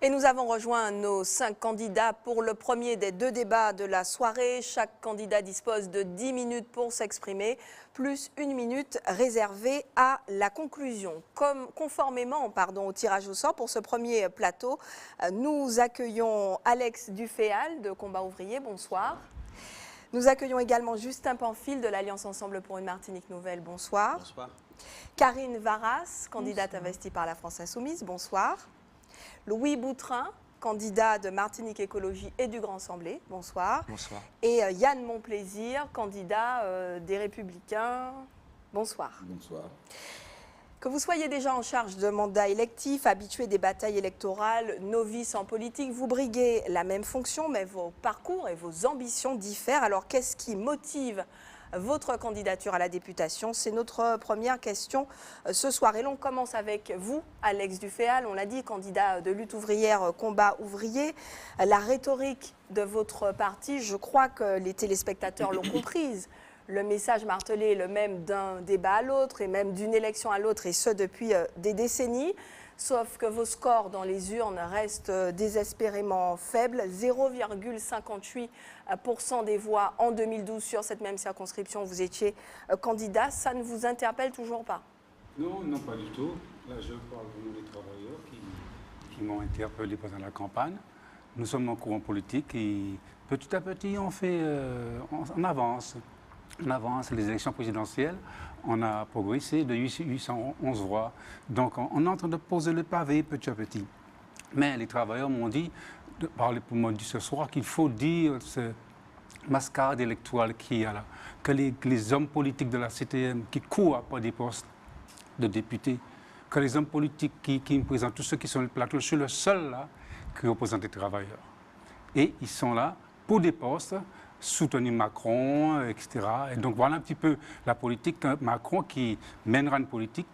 Et nous avons rejoint nos 5 candidats pour le premier des 2 débats de la soirée. Chaque candidat dispose de 10 minutes pour s'exprimer, plus 1 minute réservée à la conclusion. Conformément au tirage au sort pour ce premier plateau, nous accueillons Alex Duféhal de Combat Ouvrier. Bonsoir. Nous accueillons également Justin Pamphile de l'Alliance Ensemble pour une Martinique Nouvelle. Bonsoir. Bonsoir. Karine Varas, candidate investie par la France Insoumise. Bonsoir. Louis Boutrin, candidat de Martinique Écologie et du Grand Assemblée. Bonsoir. Bonsoir. Et Yann Monplaisir, candidat des Républicains. Bonsoir. Bonsoir. Que vous soyez déjà en charge de mandats électifs, habitué des batailles électorales, novice en politique, vous briguez la même fonction, mais vos parcours et vos ambitions diffèrent. Alors, qu'est-ce qui motive votre candidature à la députation? C'est notre première question ce soir. Et l'on commence avec vous, Alex Duféhal. On l'a dit, candidat de lutte ouvrière, Combat Ouvrier. La rhétorique de votre parti, je crois que les téléspectateurs l'ont comprise. Le message martelé est le même d'un débat à l'autre et même d'une élection à l'autre, et ce depuis des décennies. Sauf que vos scores dans les urnes restent désespérément faibles. 0,58% des voix en 2012 sur cette même circonscription. Vous étiez candidat. Ça ne vous interpelle toujours pas? Non, non, pas du tout. Là, je parle vraiment des travailleurs qui m'ont interpellé pendant la campagne. Nous sommes en courant politique et petit à petit, on avance. On avance. Les élections présidentielles, on a progressé de 811 voix. Donc, on est en train de poser le pavé petit à petit. Mais les travailleurs m'ont dit, pour moi ce soir, qu'il faut dire ce mascarade électorale qu'il y a là, que les hommes politiques de la CTM qui courent après des postes de députés, que les hommes politiques qui me présentent, tous ceux qui sont sur le plateau, je suis le seul là qui représente les travailleurs. Et ils sont là pour des postes, soutenir Macron, etc. Et donc voilà un petit peu la politique, Macron qui mènera une politique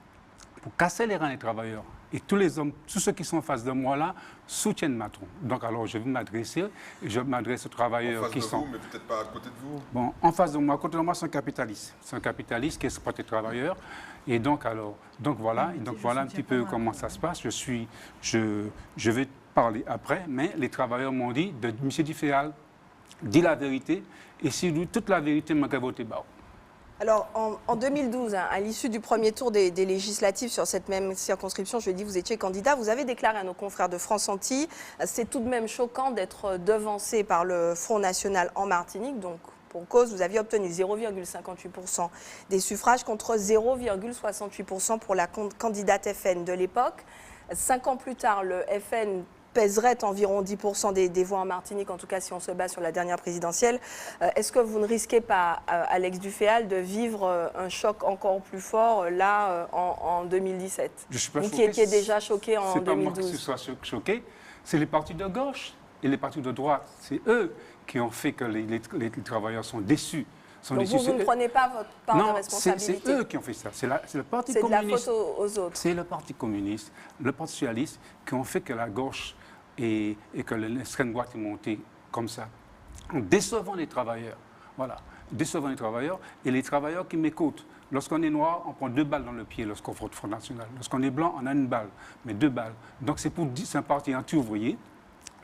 pour casser les reins des travailleurs. Et tous les hommes, tous ceux qui sont en face de moi là, soutiennent Macron. Donc alors je vais m'adresser, je m'adresse aux travailleurs qui sont... En face de vous, mais peut-être pas à côté de vous. Bon, en face de moi, à côté de moi, c'est un capitaliste. C'est un capitaliste qui exploite les travailleurs. Et donc voilà, un petit peu comment ça se passe. Je vais parler après, mais les travailleurs m'ont dit, de M. Duféhal, dis la vérité, et si lui, toute la vérité, m'a voté bas. Alors, en 2012, à l'issue du premier tour des législatives sur cette même circonscription, je l'ai dit, vous étiez candidat, vous avez déclaré à nos confrères de France Antilles, c'est tout de même choquant d'être devancé par le Front National en Martinique, donc pour cause, vous aviez obtenu 0,58% des suffrages contre 0,68% pour la candidate FN de l'époque. 5 ans plus tard, le FN pèserait environ 10% des voix en Martinique, en tout cas si on se base sur la dernière présidentielle. Est-ce que vous ne risquez pas, Alex Duféhal, de vivre un choc encore plus fort là en 2017? Je suis pas vous choqué, qui étiez déjà choqué en 2012. C'est pas moi qui sois choqué, c'est les partis de gauche et les partis de droite. C'est eux qui ont fait que les travailleurs sont déçus. Donc vous ne prenez pas votre part de responsabilité? C'est eux qui ont fait ça. C'est le Parti communiste. C'est de la faute aux autres. C'est le Parti communiste, le Parti socialiste qui ont fait que la gauche et que l'extrême droite est montée comme ça, en décevant les travailleurs. Voilà, décevant les travailleurs et les travailleurs qui m'écoutent. Lorsqu'on est noir, on prend 2 balles dans le pied lorsqu'on vote Front National. Lorsqu'on est blanc, on a 1 balle, mais 2 balles. Donc c'est un parti anti-ouvrier.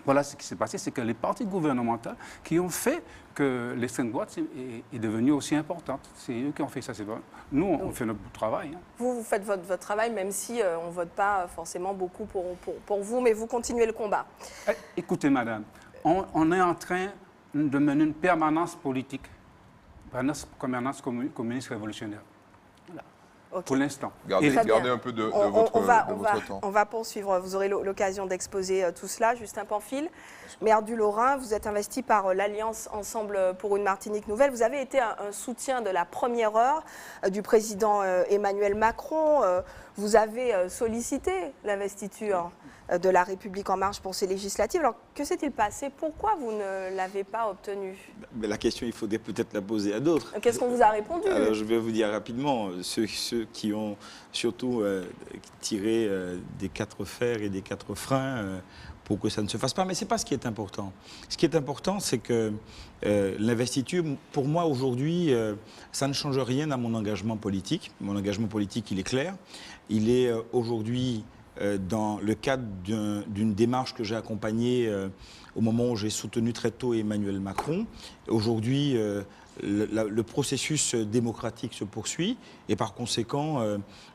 Voilà ce qui s'est passé, c'est que les partis gouvernementaux qui ont fait que l'extrême droite est devenue aussi importante. C'est eux qui ont fait ça, c'est vrai. Nous, on fait notre travail. Hein. Vous faites votre travail, même si on ne vote pas forcément beaucoup pour vous, mais vous continuez le combat. Écoutez, madame, on est en train de mener une permanence politique, permanence communiste révolutionnaire. Voilà. Okay. Pour l'instant. Gardez un peu de votre temps. On va poursuivre. Vous aurez l'occasion d'exposer tout cela. Justin Pamphile, maire du Lorrain, vous êtes investi par l'Alliance Ensemble pour une Martinique Nouvelle. Vous avez été un soutien de la première heure du président Emmanuel Macron. Vous avez sollicité l'investiture de la République En Marche pour ces législatives. Alors, que s'est-il passé? Pourquoi vous ne l'avez pas obtenu? Mais la question, il faudrait peut-être la poser à d'autres. Qu'est-ce qu'on vous a répondu? Alors, je vais vous dire rapidement, ceux qui ont surtout tiré des 4 fers et des 4 freins pour que ça ne se fasse pas. Mais ce n'est pas ce qui est important. Ce qui est important, c'est que l'investiture, pour moi, aujourd'hui, ça ne change rien à mon engagement politique. Mon engagement politique, il est clair. Il est aujourd'hui dans le cadre d'une démarche que j'ai accompagnée au moment où j'ai soutenu très tôt Emmanuel Macron. Aujourd'hui, le processus démocratique se poursuit et par conséquent,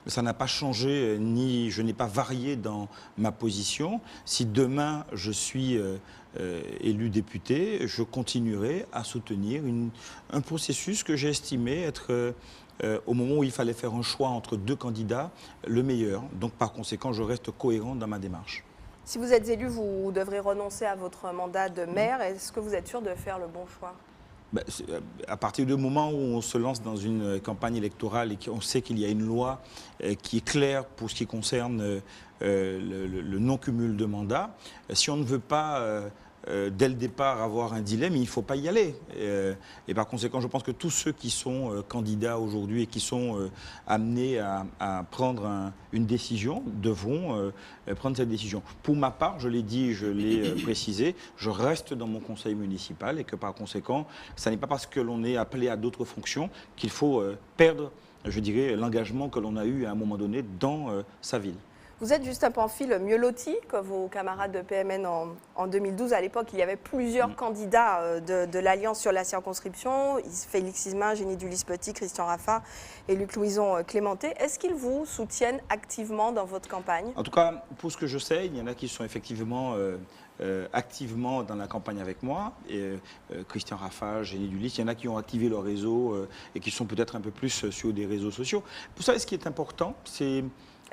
ça n'a pas changé, ni je n'ai pas varié dans ma position. Si demain je suis élu député, je continuerai à soutenir un processus que j'ai estimé être, au moment où il fallait faire un choix entre deux candidats, le meilleur. Donc par conséquent, je reste cohérent dans ma démarche. Si vous êtes élu, vous devrez renoncer à votre mandat de maire. Est-ce que vous êtes sûr de faire le bon choix ? À partir du moment où on se lance dans une campagne électorale et qu'on sait qu'il y a une loi qui est claire pour ce qui concerne le non-cumul de mandats, si on ne veut pas dès le départ avoir un dilemme, il ne faut pas y aller. Et par conséquent, je pense que tous ceux qui sont candidats aujourd'hui et qui sont amenés à prendre une décision devront prendre cette décision. Pour ma part, je l'ai dit, je l'ai précisé, je reste dans mon conseil municipal et que par conséquent, ce n'est pas parce que l'on est appelé à d'autres fonctions qu'il faut perdre, je dirais, l'engagement que l'on a eu à un moment donné dans sa ville. Vous êtes Justin Pamphile mieux loti que vos camarades de PMN en 2012. À l'époque, il y avait plusieurs candidats de l'Alliance sur la circonscription. Félix Ismin, Génie Dulis-Petit, Christian Raffa et Luc Louison Clémenté. Est-ce qu'ils vous soutiennent activement dans votre campagne ? En tout cas, pour ce que je sais, il y en a qui sont effectivement activement dans la campagne avec moi. Christian Raffa, Génie Dulis, il y en a qui ont activé leur réseau et qui sont peut-être un peu plus sur des réseaux sociaux. Vous savez, ce qui est important, c'est...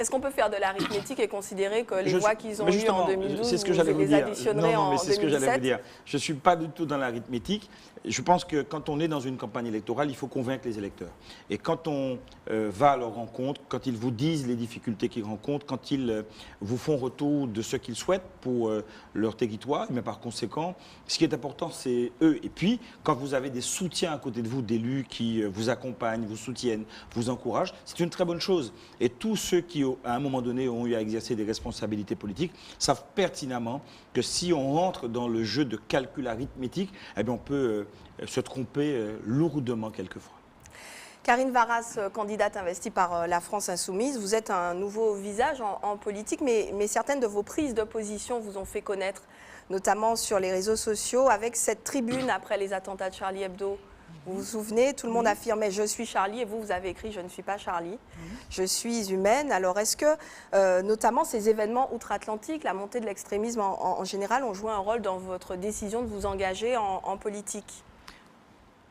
Est-ce qu'on peut faire de l'arithmétique et considérer que les voix qu'ils ont eues en 2012, c'est ce que vous les dire. additionnerez en 2017 ? C'est ce que j'allais vous dire. Je ne suis pas du tout dans l'arithmétique. Je pense que quand on est dans une campagne électorale, il faut convaincre les électeurs. Et quand on va à leur rencontre, quand ils vous disent les difficultés qu'ils rencontrent, quand ils vous font retour de ce qu'ils souhaitent pour leur territoire, mais par conséquent, ce qui est important, c'est eux. Et puis, quand vous avez des soutiens à côté de vous, d'élus qui vous accompagnent, vous soutiennent, vous encouragent, c'est une très bonne chose. Et tous ceux qui, à un moment donné, ont eu à exercer des responsabilités politiques, savent pertinemment que si on rentre dans le jeu de calcul arithmétique, eh bien on peut se tromper lourdement quelquefois. Karine Varas, candidate investie par la France Insoumise, vous êtes un nouveau visage en politique, mais certaines de vos prises de position vous ont fait connaître, notamment sur les réseaux sociaux, avec cette tribune après les attentats de Charlie Hebdo. Vous vous souvenez, tout le monde affirmait « je suis Charlie » et vous avez écrit « je ne suis pas Charlie, je suis humaine ». Alors est-ce que, notamment ces événements outre-Atlantique, la montée de l'extrémisme en général, ont joué un rôle dans votre décision de vous engager en politique ?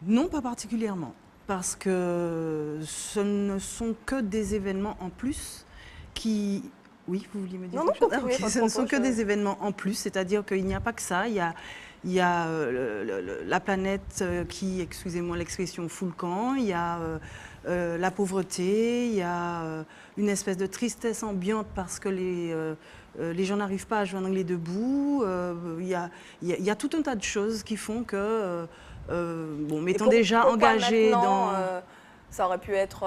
Non, pas particulièrement, parce que ce ne sont que des événements en plus qui... Oui, vous vouliez me dire quelque chose ? Non, okay. Ce ne sont que des événements en plus, c'est-à-dire qu'il n'y a pas que ça, il y a la planète qui, excusez-moi l'expression, fout le camp, il y a la pauvreté, il y a une espèce de tristesse ambiante parce que les gens n'arrivent pas à joindre les deux bouts, il y a tout un tas de choses qui font que, m'étant déjà engagée dans... ça aurait pu être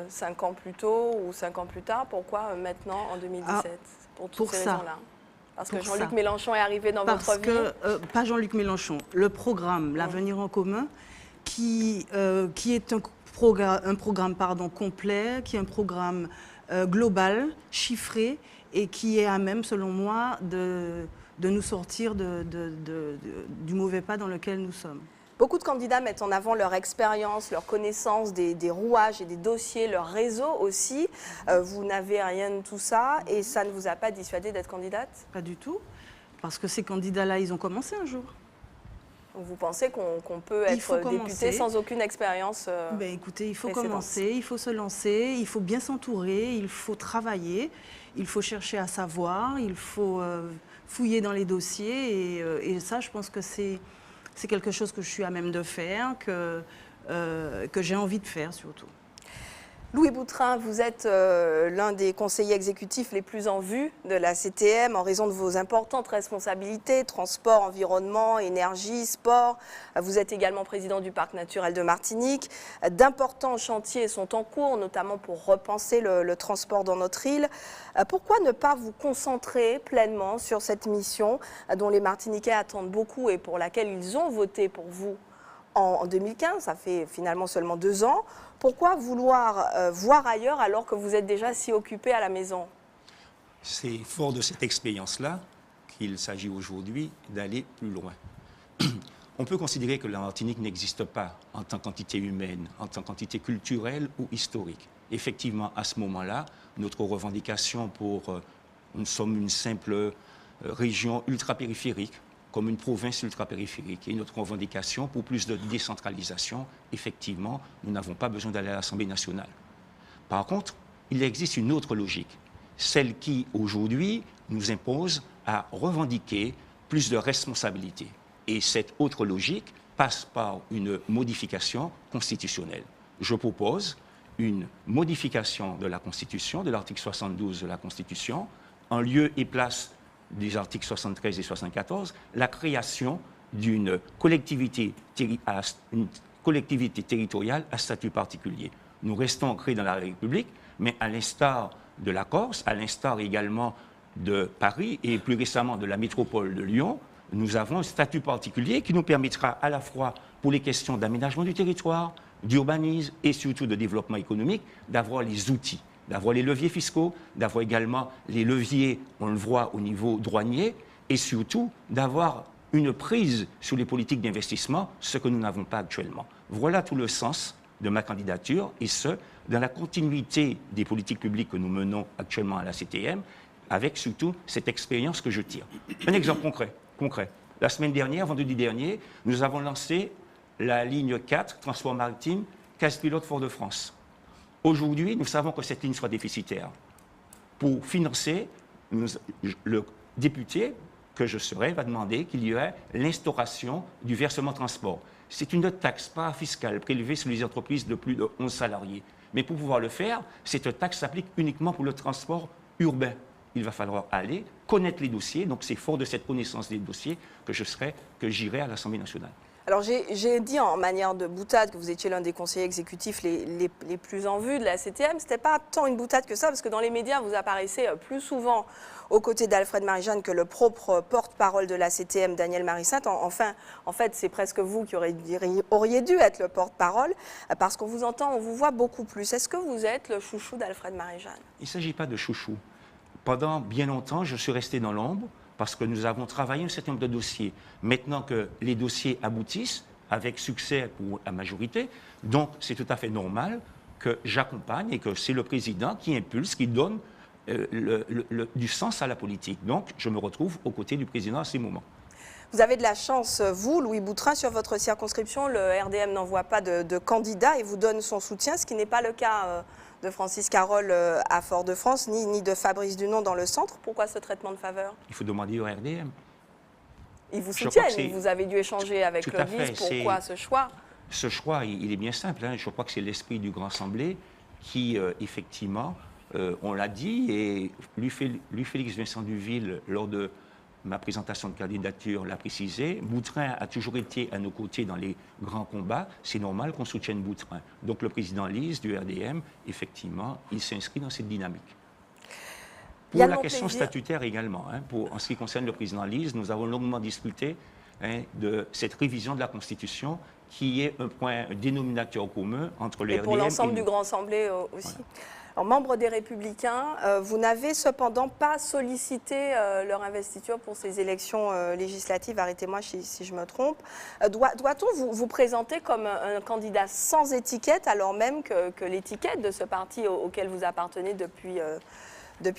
5 ans plus tôt ou 5 ans plus tard, pourquoi maintenant en 2017 pour toutes ces raisons-là ? Parce que Jean-Luc Mélenchon est arrivé dans votre vie. Pas Jean-Luc Mélenchon, le programme L'Avenir en commun, qui est un programme complet, qui est un programme global, chiffré, et qui est à même, selon moi, de nous sortir du mauvais pas dans lequel nous sommes. Beaucoup de candidats mettent en avant leur expérience, leur connaissance des rouages et des dossiers, leur réseau aussi. Vous n'avez rien de tout ça et ça ne vous a pas dissuadé d'être candidate ? Pas du tout, parce que ces candidats-là, ils ont commencé un jour. Donc vous pensez qu'on peut être député sans aucune expérience écoutez, il faut commencer, il faut se lancer, il faut bien s'entourer, il faut travailler, il faut chercher à savoir, il faut fouiller dans les dossiers et ça, je pense que c'est quelque chose que je suis à même de faire, que j'ai envie de faire surtout. Louis Boutrin, vous êtes l'un des conseillers exécutifs les plus en vue de la CTM en raison de vos importantes responsabilités, transport, environnement, énergie, sport. Vous êtes également président du Parc naturel de Martinique. D'importants chantiers sont en cours, notamment pour repenser le transport dans notre île. Pourquoi ne pas vous concentrer pleinement sur cette mission dont les Martiniquais attendent beaucoup et pour laquelle ils ont voté pour vous en 2015, ça fait finalement seulement 2 ans. Pourquoi vouloir voir ailleurs alors que vous êtes déjà si occupé à la maison ? C'est fort de cette expérience-là qu'il s'agit aujourd'hui d'aller plus loin. On peut considérer que la Martinique n'existe pas en tant qu'entité humaine, en tant qu'entité culturelle ou historique. Effectivement, à ce moment-là, notre revendication nous sommes une simple région ultra-périphérique, comme une province ultra-périphérique. Et notre revendication pour plus de décentralisation, effectivement, nous n'avons pas besoin d'aller à l'Assemblée nationale. Par contre, il existe une autre logique, celle qui, aujourd'hui, nous impose à revendiquer plus de responsabilités. Et cette autre logique passe par une modification constitutionnelle. Je propose une modification de la Constitution, de l'article 72 de la Constitution, en lieu et place des articles 73 et 74, la création d'une collectivité territoriale à statut particulier. Nous restons ancrés dans la République, mais à l'instar de la Corse, à l'instar également de Paris et plus récemment de la métropole de Lyon, nous avons un statut particulier qui nous permettra à la fois pour les questions d'aménagement du territoire, d'urbanisme et surtout de développement économique, d'avoir les outils, d'avoir les leviers fiscaux, d'avoir également les leviers, on le voit au niveau douanier, et surtout d'avoir une prise sur les politiques d'investissement, ce que nous n'avons pas actuellement. Voilà tout le sens de ma candidature, et ce, dans la continuité des politiques publiques que nous menons actuellement à la CTM, avec surtout cette expérience que je tire. Un exemple concret. La semaine dernière, vendredi dernier, nous avons lancé la ligne 4, transport maritime, Case-Pilote Fort-de-France. Aujourd'hui, nous savons que cette ligne sera déficitaire. Pour financer, le député que je serai va demander qu'il y ait l'instauration du versement transport. C'est une taxe parafiscale prélevée sur les entreprises de plus de 11 salariés. Mais pour pouvoir le faire, cette taxe s'applique uniquement pour le transport urbain. Il va falloir aller connaître les dossiers. Donc, c'est fort de cette connaissance des dossiers que j'irai à l'Assemblée nationale. Alors, j'ai dit en manière de boutade que vous étiez l'un des conseillers exécutifs les plus en vue de la CTM. Ce n'était pas tant une boutade que ça, parce que dans les médias, vous apparaissez plus souvent aux côtés d'Alfred Marie-Jeanne que le propre porte-parole de la CTM, Daniel Marie-Sainte. En fait, c'est presque vous qui auriez dû être le porte-parole, parce qu'on vous entend, on vous voit beaucoup plus. Est-ce que vous êtes le chouchou d'Alfred Marie-Jeanne? Il ne s'agit pas de chouchou. Pendant bien longtemps, je suis resté dans l'ombre parce que nous avons travaillé un certain nombre de dossiers. Maintenant que les dossiers aboutissent, avec succès pour la majorité, donc c'est tout à fait normal que j'accompagne et que c'est le président qui impulse, qui donne du sens à la politique. Donc, je me retrouve aux côtés du président à ces moments. Vous avez de la chance, vous, Louis Boutrin, sur votre circonscription. Le RDM n'envoie pas de candidat et vous donne son soutien, ce qui n'est pas le cas de Francis Carole à Fort-de-France, ni de Fabrice Dunon dans le centre. Pourquoi ce traitement de faveur? Il faut demander au RDM. Ils vous soutiennent, vous avez dû échanger avec le vice. Pourquoi ce choix? Ce choix, il est bien simple. Je crois que c'est l'esprit du Grand Assemblée qui, effectivement, on l'a dit, et Louis-Félix Vincent Duville, lors de ma présentation de candidature, l'a précisé. Boutrin a toujours été à nos côtés dans les grands combats. C'est normal qu'on soutienne Boutrin. Donc le président Lise du RDM, effectivement, il s'inscrit dans cette dynamique. Pour la question statutaire également, en ce qui concerne le président Lise, nous avons longuement discuté de cette révision de la Constitution qui est un dénominateur commun entre le RDM et pour l'ensemble du Grand Assemblée aussi. Voilà. Alors, membre des Républicains, vous n'avez cependant pas sollicité leur investiture pour ces élections législatives. Arrêtez-moi si je me trompe. Doit-on vous présenter comme un candidat sans étiquette, alors même que l'étiquette de ce parti auquel vous appartenez depuis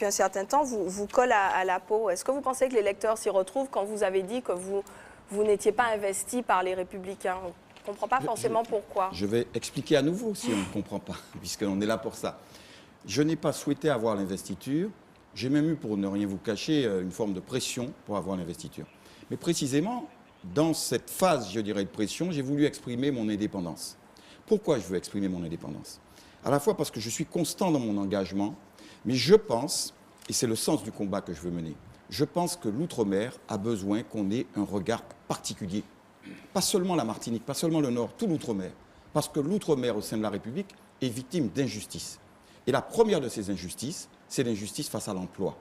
un certain temps vous colle à la peau? Est-ce que vous pensez que les électeurs s'y retrouvent quand vous avez dit que vous n'étiez pas investi par les Républicains? On ne comprend pas forcément pourquoi. Je vais expliquer à nouveau si on ne comprend pas, puisqu'on est là pour ça. Je n'ai pas souhaité avoir l'investiture. J'ai même eu, pour ne rien vous cacher, une forme de pression pour avoir l'investiture. Mais précisément, dans cette phase, je dirais, de pression, j'ai voulu exprimer mon indépendance. Pourquoi je veux exprimer mon indépendance? À la fois parce que je suis constant dans mon engagement, mais je pense, et c'est le sens du combat que je veux mener, je pense que l'outre-mer a besoin qu'on ait un regard particulier. Pas seulement la Martinique, pas seulement le Nord, tout l'outre-mer. Parce que l'outre-mer au sein de la République est victime d'injustice. Et la première de ces injustices, c'est l'injustice face à l'emploi.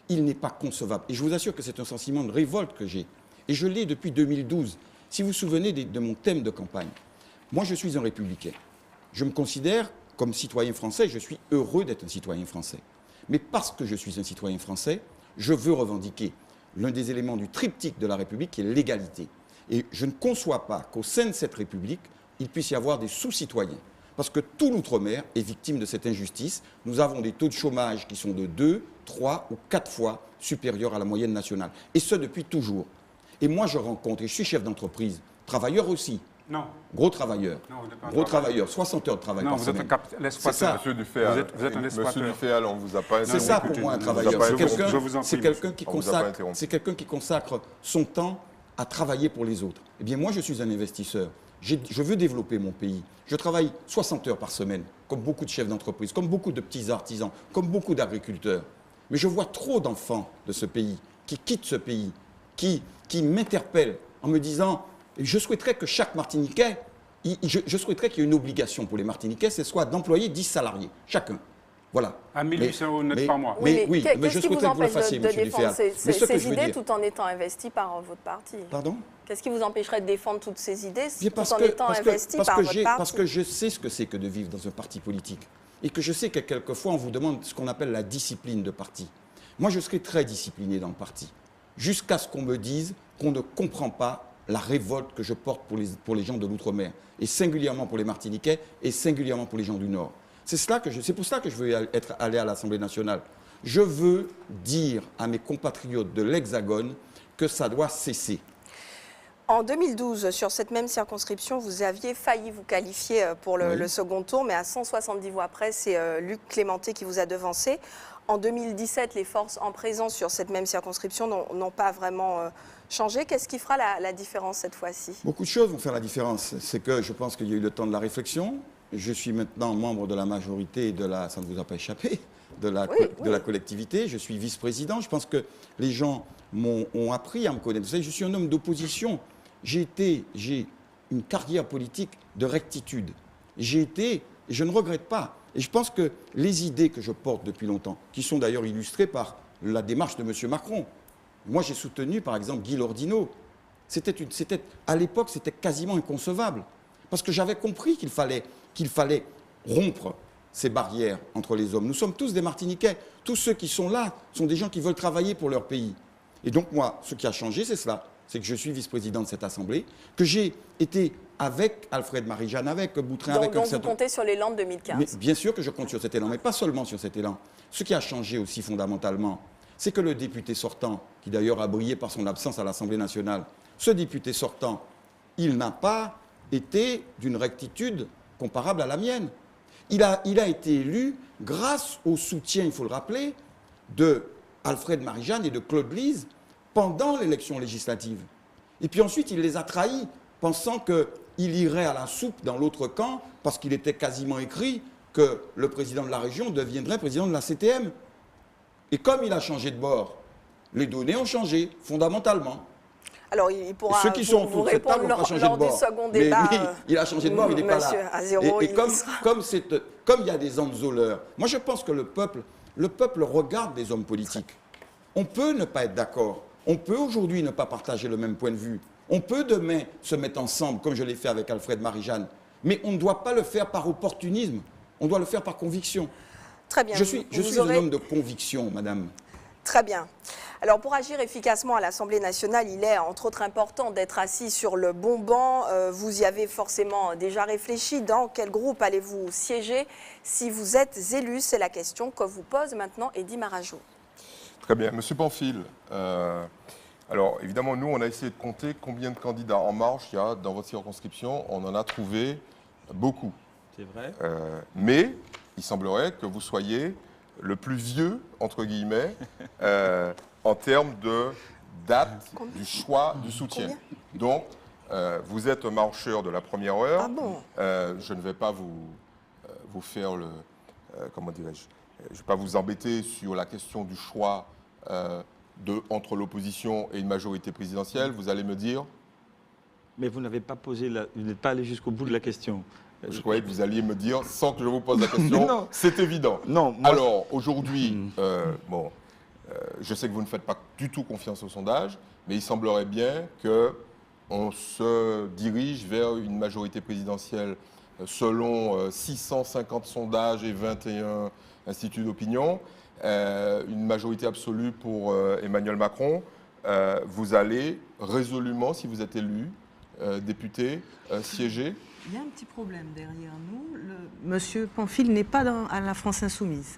Il n'est pas concevable. Et je vous assure que c'est un sentiment de révolte que j'ai. Et je l'ai depuis 2012. Si vous vous souvenez de mon thème de campagne, moi je suis un républicain. Je me considère comme citoyen français, je suis heureux d'être un citoyen français. Mais parce que je suis un citoyen français, je veux revendiquer l'un des éléments du triptyque de la République qui est l'égalité. Et je ne conçois pas qu'au sein de cette République, il puisse y avoir des sous-citoyens. Parce que tout l'outre-mer est victime de cette injustice. Nous avons des taux de chômage qui sont de 2, 3 ou 4 fois supérieurs à la moyenne nationale. Et ce, depuis toujours. Et moi, je rencontre, et je suis chef d'entreprise, travailleur aussi. Non. Gros travailleur. Non, vous n'êtes pas un gros travailleur. travailleur, 60 heures de travail Non, par vous semaine. êtes l'exploiteur. Monsieur Duféal, Vous êtes un exploiteur. Monsieur Duféal, on vous a pas C'est ça pour moi un travailleur. C'est quelqu'un qui consacre son temps à travailler pour les autres. Eh bien moi je suis un investisseur. Je veux développer mon pays. Je travaille 60 heures par semaine, comme beaucoup de chefs d'entreprise, comme beaucoup de petits artisans, comme beaucoup d'agriculteurs. Mais je vois trop d'enfants de ce pays qui quittent ce pays, qui m'interpellent en me disant je souhaiterais que chaque Martiniquais, je souhaiterais qu'il y ait une obligation pour les Martiniquais, c'est soit d'employer 10 salariés, chacun. Voilà. À 1800 euros net par mois. Mais je souhaiterais que vous le fassiez, de monsieur défendre Duféal. ces idées tout en étant investi par votre parti? Pardon? Qu'est-ce qui vous empêcherait de défendre toutes ces idées tout en étant investi par votre parti? Parce que je sais ce que c'est que de vivre dans un parti politique. Et que je sais que quelquefois, on vous demande ce qu'on appelle la discipline de parti. Moi, je serai très discipliné dans le parti. Jusqu'à ce qu'on me dise qu'on ne comprend pas la révolte que je porte pour les gens de l'outre-mer. Et singulièrement pour les Martiniquais et singulièrement pour les gens du Nord. C'est pour ça que je veux aller à l'Assemblée nationale. Je veux dire à mes compatriotes de l'Hexagone que ça doit cesser. En 2012, sur cette même circonscription, vous aviez failli vous qualifier pour le second tour, mais à 170 voix près, c'est Luc Clémenté qui vous a devancé. En 2017, les forces en présence sur cette même circonscription n'ont pas vraiment changé. Qu'est-ce qui fera la différence cette fois-ci? Beaucoup de choses vont faire la différence. C'est que je pense qu'il y a eu le temps de la réflexion. Je suis maintenant membre de la majorité ça ne vous a pas échappé, de la collectivité. Je suis vice-président. Je pense que les gens ont appris à me connaître. Vous savez, je suis un homme d'opposition. J'ai une carrière politique de rectitude. Je ne regrette pas. Et je pense que les idées que je porte depuis longtemps, qui sont d'ailleurs illustrées par la démarche de M. Macron. Moi, j'ai soutenu, par exemple, Guy Lordino. À l'époque, c'était quasiment inconcevable. Parce que j'avais compris qu'il fallait rompre ces barrières entre les hommes. Nous sommes tous des Martiniquais. Tous ceux qui sont là sont des gens qui veulent travailler pour leur pays. Et donc moi, ce qui a changé, c'est cela. C'est que je suis vice-président de cette Assemblée, que j'ai été avec Alfred Marie-Jeanne, avec Boutrin, avec... Donc vous comptez sur l'élan de 2015. Mais bien sûr que je compte sur cet élan, mais pas seulement sur cet élan. Ce qui a changé aussi fondamentalement, c'est que le député sortant, qui d'ailleurs a brillé par son absence à l'Assemblée nationale, ce député sortant, il n'a pas été d'une rectitude comparable à la mienne. Il a été élu grâce au soutien, il faut le rappeler, de Alfred Marie-Jeanne et de Claude Lise pendant l'élection législative. Et puis ensuite, il les a trahis, pensant qu'il irait à la soupe dans l'autre camp, parce qu'il était quasiment écrit que le président de la région deviendrait président de la CTM. Et comme il a changé de bord, les données ont changé, fondamentalement. Alors, il pourra ceux qui sont autour de cette table n'ont pas changé de bord. Du second débat, mais oui, il a changé de bord, il n'est pas là. Azéro, et comme il y a des ensoleurs, moi je pense que le peuple regarde les hommes politiques. On peut ne pas être d'accord. On peut aujourd'hui ne pas partager le même point de vue. On peut demain se mettre ensemble, comme je l'ai fait avec Alfred Marie-Jeanne. Mais on ne doit pas le faire par opportunisme. On doit le faire par conviction. Très bien. Je suis un homme de conviction, madame. Très bien. Alors, pour agir efficacement à l'Assemblée nationale, il est entre autres important d'être assis sur le bon banc. Vous y avez forcément déjà réfléchi. Dans quel groupe allez-vous siéger si vous êtes élu? C'est la question que vous pose maintenant Eddy Marajou. Très bien. Monsieur Pamphile, alors évidemment, nous, on a essayé de compter combien de candidats en marche il y a dans votre circonscription. On en a trouvé beaucoup. C'est vrai. Mais il semblerait que vous soyez le plus vieux, entre guillemets, en termes de date du choix du soutien. Donc, vous êtes un marcheur de la première heure. Ah bon? Je ne vais pas vous faire le... comment dirais-je? Je ne vais pas vous embêter sur la question du choix entre l'opposition et une majorité présidentielle. Vous allez me dire... Mais vous n'avez pas posé vous n'êtes pas allé jusqu'au bout de la question. Je croyais que vous alliez me dire, sans que je vous pose la question, c'est évident. Non, alors, aujourd'hui, je sais que vous ne faites pas du tout confiance au sondage, mais il semblerait bien qu'on se dirige vers une majorité présidentielle selon 650 sondages et 21 instituts d'opinion. une majorité absolue pour Emmanuel Macron, vous allez résolument, si vous êtes élu, député, siéger? Il y a un petit problème derrière nous. Monsieur Pamphile n'est pas à la France Insoumise.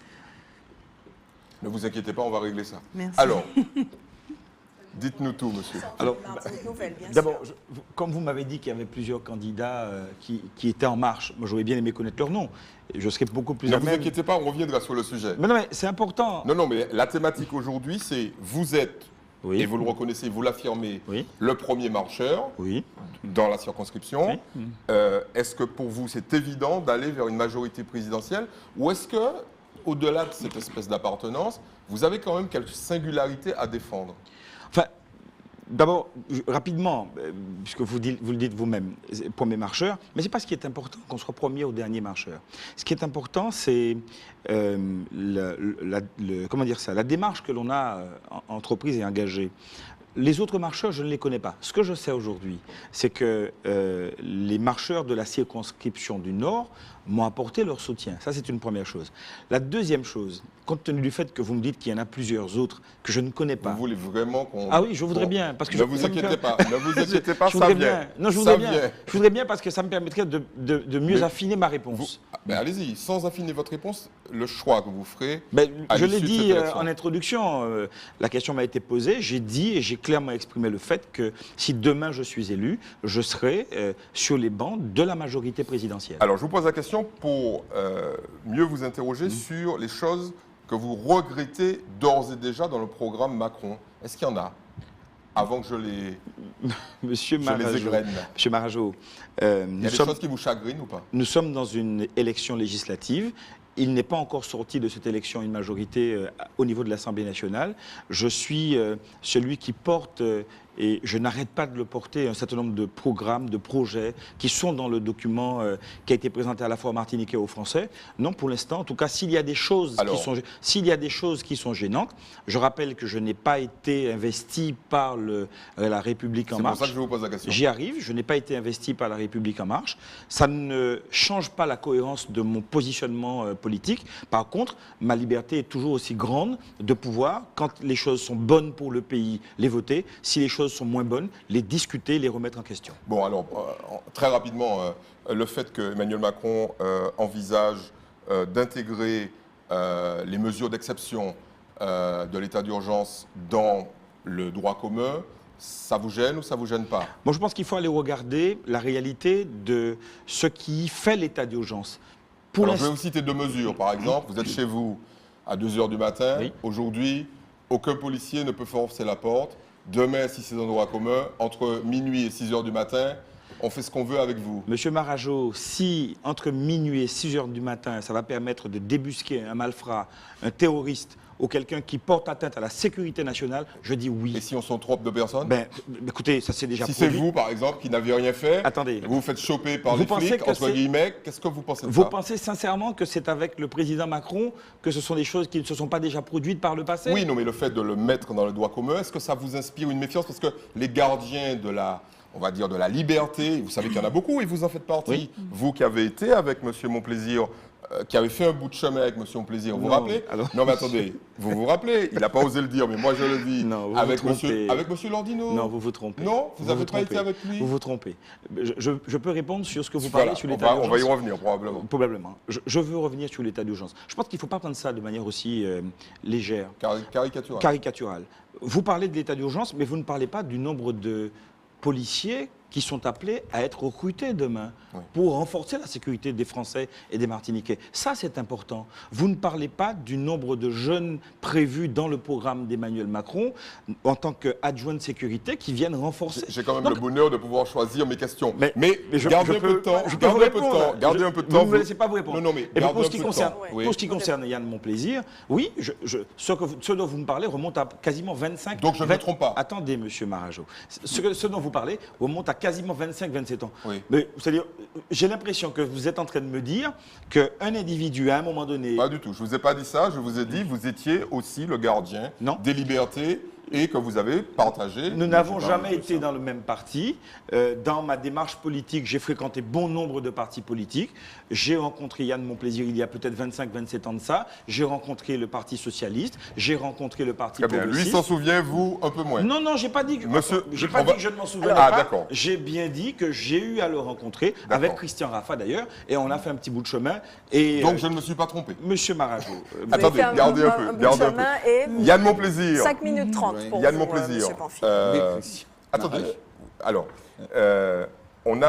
Ne vous inquiétez pas, on va régler ça. Merci. Alors, dites-nous tout, monsieur. Alors, Martinique Nouvelle, bien d'abord, sûr. comme vous m'avez dit qu'il y avait plusieurs candidats qui étaient en marche, moi j'aurais bien aimé connaître leur nom. Et je serais beaucoup plus Ne à vous même. inquiétez pas, on reviendra sur le sujet. Mais non, mais c'est important. Non, non, mais la thématique aujourd'hui, c'est vous êtes, Oui. et vous le reconnaissez, vous l'affirmez, Oui. le premier marcheur Oui. dans la circonscription. Oui. Est-ce que pour vous, c'est évident d'aller vers une majorité présidentielle, ou est-ce que, au-delà de cette espèce d'appartenance, vous avez quand même quelques singularités à défendre? Enfin, d'abord, rapidement, puisque vous le dites vous-même, premier marcheur, mais ce n'est pas ce qui est important qu'on soit premier ou dernier marcheur. Ce qui est important, c'est comment dire ça, la démarche que l'on a entreprise et engagée. Les autres marcheurs, je ne les connais pas. Ce que je sais aujourd'hui, c'est que les marcheurs de la circonscription du Nord m'ont apporté leur soutien. Ça, c'est une première chose. La deuxième chose, compte tenu du fait que vous me dites qu'il y en a plusieurs autres que je ne connais pas. Vous voulez vraiment qu'on... Ah oui, je voudrais bien. Parce que ne vous inquiétez pas, ne vous inquiétez pas, je ça voudrais vient. bien. Non, je Ça voudrais bien. vient. Je voudrais bien parce que ça me permettrait de mieux Mais affiner ma réponse. Ben allez-y, sans affiner votre réponse, le choix que vous ferez... Ben, à je l'ai l'issue de dit cette élection. en introduction, la question m'a été posée, j'ai dit et j'ai clairement exprimé le fait que si demain je suis élu, je serai sur les bancs de la majorité présidentielle. Alors, je vous pose la question pour mieux vous interroger sur les choses que vous regrettez d'ores et déjà dans le programme Macron. Est-ce qu'il y en a? Avant que je les égrène. Monsieur Marajo, Il y a des choses qui vous chagrinent ou pas? nous sommes dans une élection législative. Il n'est pas encore sorti de cette élection une majorité au niveau de l'Assemblée nationale. Je suis celui qui porte, et je n'arrête pas de le porter, un certain nombre de programmes, de projets qui sont dans le document qui a été présenté à la fois aux Martiniquais et aux Français. Non, pour l'instant, en tout cas, s'il y a des choses qui sont gênantes, je rappelle que je n'ai pas été investi par la République en marche. C'est pour ça que je vous pose la question. J'y arrive, je n'ai pas été investi par la République en marche. Ça ne change pas la cohérence de mon positionnement politique. Par contre, ma liberté est toujours aussi grande de pouvoir, quand les choses sont bonnes pour le pays, les voter. Si les choses sont moins bonnes, les discuter, les remettre en question. Bon, alors, très rapidement, le fait que Emmanuel Macron envisage d'intégrer les mesures d'exception de l'état d'urgence dans le droit commun, ça vous gêne ou ça vous gêne pas? Moi, je pense qu'il faut aller regarder la réalité de ce qui fait l'état d'urgence. Alors, je vais vous citer deux mesures. Par exemple, vous êtes chez vous à 2 h du matin. Oui. Aujourd'hui, aucun policier ne peut forcer la porte. Demain, si c'est dans le droit commun, entre minuit et 6 h du matin, on fait ce qu'on veut avec vous. Monsieur Marajo, si entre minuit et 6 h du matin, ça va permettre de débusquer un malfrat, un terroriste ou quelqu'un qui porte atteinte à la sécurité nationale, je dis oui. Et si on sont trop de personnes? Ben, écoutez, ça c'est déjà Si c'est produit. vous, par exemple, qui n'avez rien fait, Attendez. vous vous faites choper par Vous les pensez flics, que entre c'est- guillemets, qu'est-ce que vous pensez de Vous ça? pensez sincèrement que c'est avec le président Macron que ce sont des choses qui ne se sont pas déjà produites par le passé? Oui, non, mais le fait de le mettre dans le droit commun, est-ce que ça vous inspire une méfiance? Parce que les gardiens de la, on va dire, de la liberté, vous savez qu'il y en a beaucoup et vous en faites partie. Oui. Vous qui avez été avec M. Monplaisir, qui avez fait un bout de chemin avec M. Monplaisir, vous vous Non, rappelez? alors- Non, mais attendez, vous vous rappelez? Il n'a pas osé le dire, mais moi je le dis. Non, vous avec vous trompez. avec M. Lordino? Non, vous vous trompez. Non, vous n'avez pas trompez. été avec lui? Vous vous trompez. Je peux répondre sur ce que vous parlez Voilà, sur on l'état d'urgence. on va y revenir probablement. Probablement. Je veux revenir sur l'état d'urgence. Je pense qu'il ne faut pas prendre ça de manière aussi légère, Caricatural. caricaturale. Vous parlez de l'état d'urgence, mais vous ne parlez pas du nombre de policiers qui sont appelés à être recrutés demain Oui. pour renforcer la sécurité des Français et des Martiniquais. Ça, c'est important. Vous ne parlez pas du nombre de jeunes prévus dans le programme d'Emmanuel Macron en tant qu'adjoint de sécurité qui viennent renforcer. J'ai quand même Donc, le bonheur de pouvoir choisir mes questions. Mais gardez un peu de temps. je peux Gardez vous un peu de répondre. temps. Gardez un peu de temps. Vous ne me laissez pas vous répondre. Non, non, mais Et puis gardez pour un ce qui peu de concerne, temps. Oui. pour ce qui concerne Yann Monplaisir, oui, ce dont vous me parlez remonte à quasiment 25... Donc je ne me trompe pas. Attendez, monsieur Marajo. Ce dont vous parlez remonte à quasiment 25-27 ans. Oui. Mais c'est-à-dire, j'ai l'impression que vous êtes en train de me dire qu'un individu, à un moment donné... Pas du tout. Je ne vous ai pas dit ça. Je vous ai dit, vous étiez aussi le gardien Non. des libertés et que vous avez partagé. Nous n'avons jamais été dans le même parti. Dans ma démarche politique, j'ai fréquenté bon nombre de partis politiques. J'ai rencontré Yann Monplaisir il y a peut-être 25-27 ans de ça. J'ai rencontré le Parti socialiste. J'ai rencontré le Parti Très bien. progressiste. Lui s'en souvient, vous, un peu moins. Non, j'ai pas dit que, j'ai pas dit que je ne m'en souvenais Ah, pas. d'accord. J'ai bien dit que j'ai eu à le rencontrer, D'accord. avec Christian Raffa d'ailleurs, et on a fait un petit bout de chemin. Et, Donc, je ne me suis pas trompé. Monsieur Marajo, Attendez, gardez un peu. bout de Gardez un chemin peu. et Yann Monplaisir. 5 minutes 30 pour Yann vous, Monplaisir. monsieur Pamphile. Attendez. Alors, on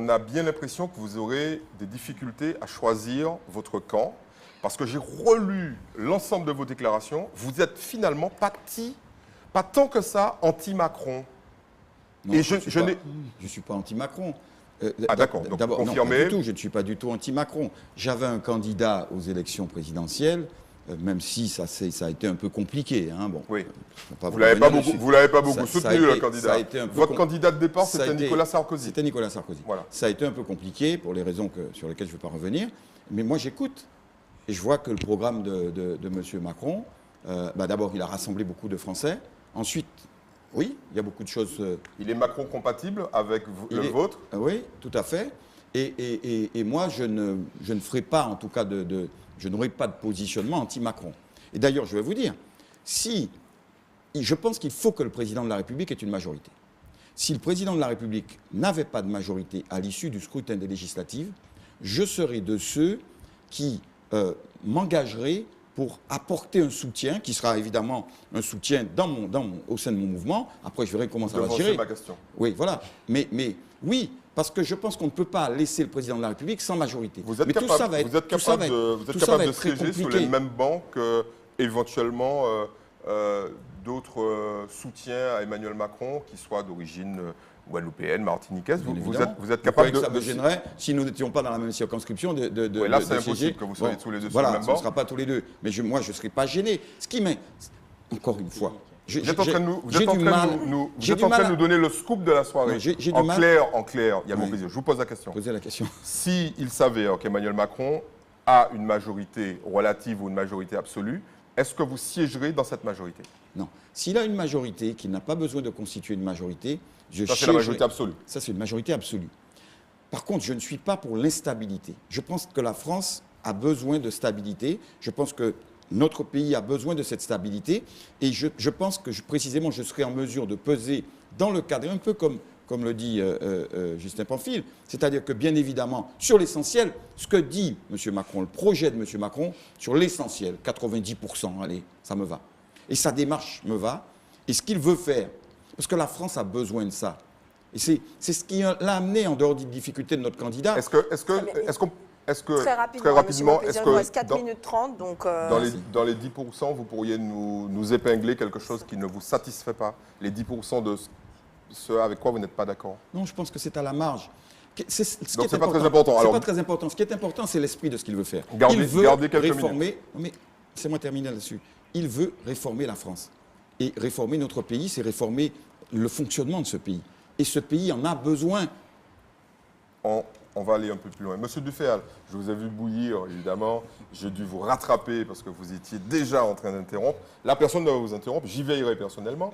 a bien l'impression que vous aurez des difficultés à choisir votre camp, parce que j'ai relu l'ensemble de vos déclarations. Vous êtes finalement pas tant que ça anti-Macron. Non, Et je ne suis pas anti-Macron. Ah, d'accord. Donc, D'abord, non, confirmé. pas du tout, je ne suis pas du tout anti-Macron. J'avais un candidat aux élections présidentielles, même si ça a été un peu compliqué. Hein, bon, Oui. pas Vous ne l'avez pas revenir beaucoup, dessus. soutenu, le candidat. ça a été un peu Votre candidat de départ, ça a c'était été- Nicolas Sarkozy. C'était Nicolas Sarkozy. Voilà. Ça a été un peu compliqué pour les raisons sur lesquelles je ne vais pas revenir. Mais moi, j'écoute. Et je vois que le programme de M. Macron, d'abord, il a rassemblé beaucoup de Français. Ensuite, oui, il y a beaucoup de choses. Il est Macron compatible avec le vôtre? Oui, tout à fait. Et moi, je ne ferai pas, en tout cas, je n'aurai pas de positionnement anti-Macron. Et d'ailleurs, je vais vous dire, je pense qu'il faut que le président de la République ait une majorité. Si le président de la République n'avait pas de majorité à l'issue du scrutin des législatives, je serai de ceux qui m'engageraient pour apporter un soutien, qui sera évidemment un soutien au sein de mon mouvement. Après, je verrai comment ça va se gérer. Ma question. Oui, voilà. Mais oui, parce que je pense qu'on ne peut pas laisser le président de la République sans majorité. Vous êtes Mais capable, tout ça va être, vous êtes tout ça va capable être- de, vous êtes tout ça capable va de être très siéger sur compliqué. les mêmes bancs que, éventuellement, d'autres soutiens à Emmanuel Macron, qui soient d'origine guadeloupéenne, martiniquaise. Bien Vous évidemment. êtes Vous croyez capable que ça me gênerait si nous n'étions pas dans la même circonscription de Oui, là, de c'est impossible siéger. que vous soyez tous les deux sur voilà, le même ce banc. ne sera pas tous les deux. Mais moi, je ne serai pas gêné. Ce qui m'est... Encore une fois... Vous êtes en train de nous, j'ai du mal- j'ai du mal à- donner le scoop de la soirée. Non, j'ai du En mal- clair, il y a mon Oui. plaisir. Je vous pose la question. Poser la question. S'il s'avère qu'Emmanuel Macron a une majorité relative ou une majorité absolue, est-ce que vous siégerez dans cette majorité? Non. S'il a une majorité, qu'il n'a pas besoin de constituer une majorité, je Ça, c'est la majorité absolue. Ça, c'est une majorité absolue. Par contre, je ne suis pas pour l'instabilité. Je pense que la France a besoin de stabilité. Je pense que notre pays a besoin de cette stabilité. Et je pense que, précisément, je serai en mesure de peser dans le cadre, un peu comme le dit Justin Pamphile, c'est-à-dire que, bien évidemment, sur l'essentiel, ce que dit M. Macron, le projet de M. Macron, sur l'essentiel, 90%, allez, ça me va. Et sa démarche me va. Et ce qu'il veut faire, parce que la France a besoin de ça. Et c'est ce qui l'a amené en dehors des difficultés de notre candidat. Est-ce que Très rapidement, il nous reste 4 minutes 30. Donc, dans les 10%, vous pourriez nous épingler quelque chose qui ne vous satisfait pas? Les 10% de ce avec quoi vous n'êtes pas d'accord? Non, je pense que c'est à la marge. Donc c'est pas très important. C'est Alors, pas très important. Ce qui est important, c'est l'esprit de ce qu'il veut faire. Gardez- il veut gardez quelques réformer. Non, mais laissez-moi terminer là-dessus. Il veut réformer la France. Et réformer notre pays, c'est réformer le fonctionnement de ce pays. Et ce pays en a besoin. on va aller un peu plus loin. Monsieur Duféal, je vous ai vu bouillir, évidemment. J'ai dû vous rattraper parce que vous étiez déjà en train d'interrompre. La personne ne va vous interrompre. J'y veillerai personnellement.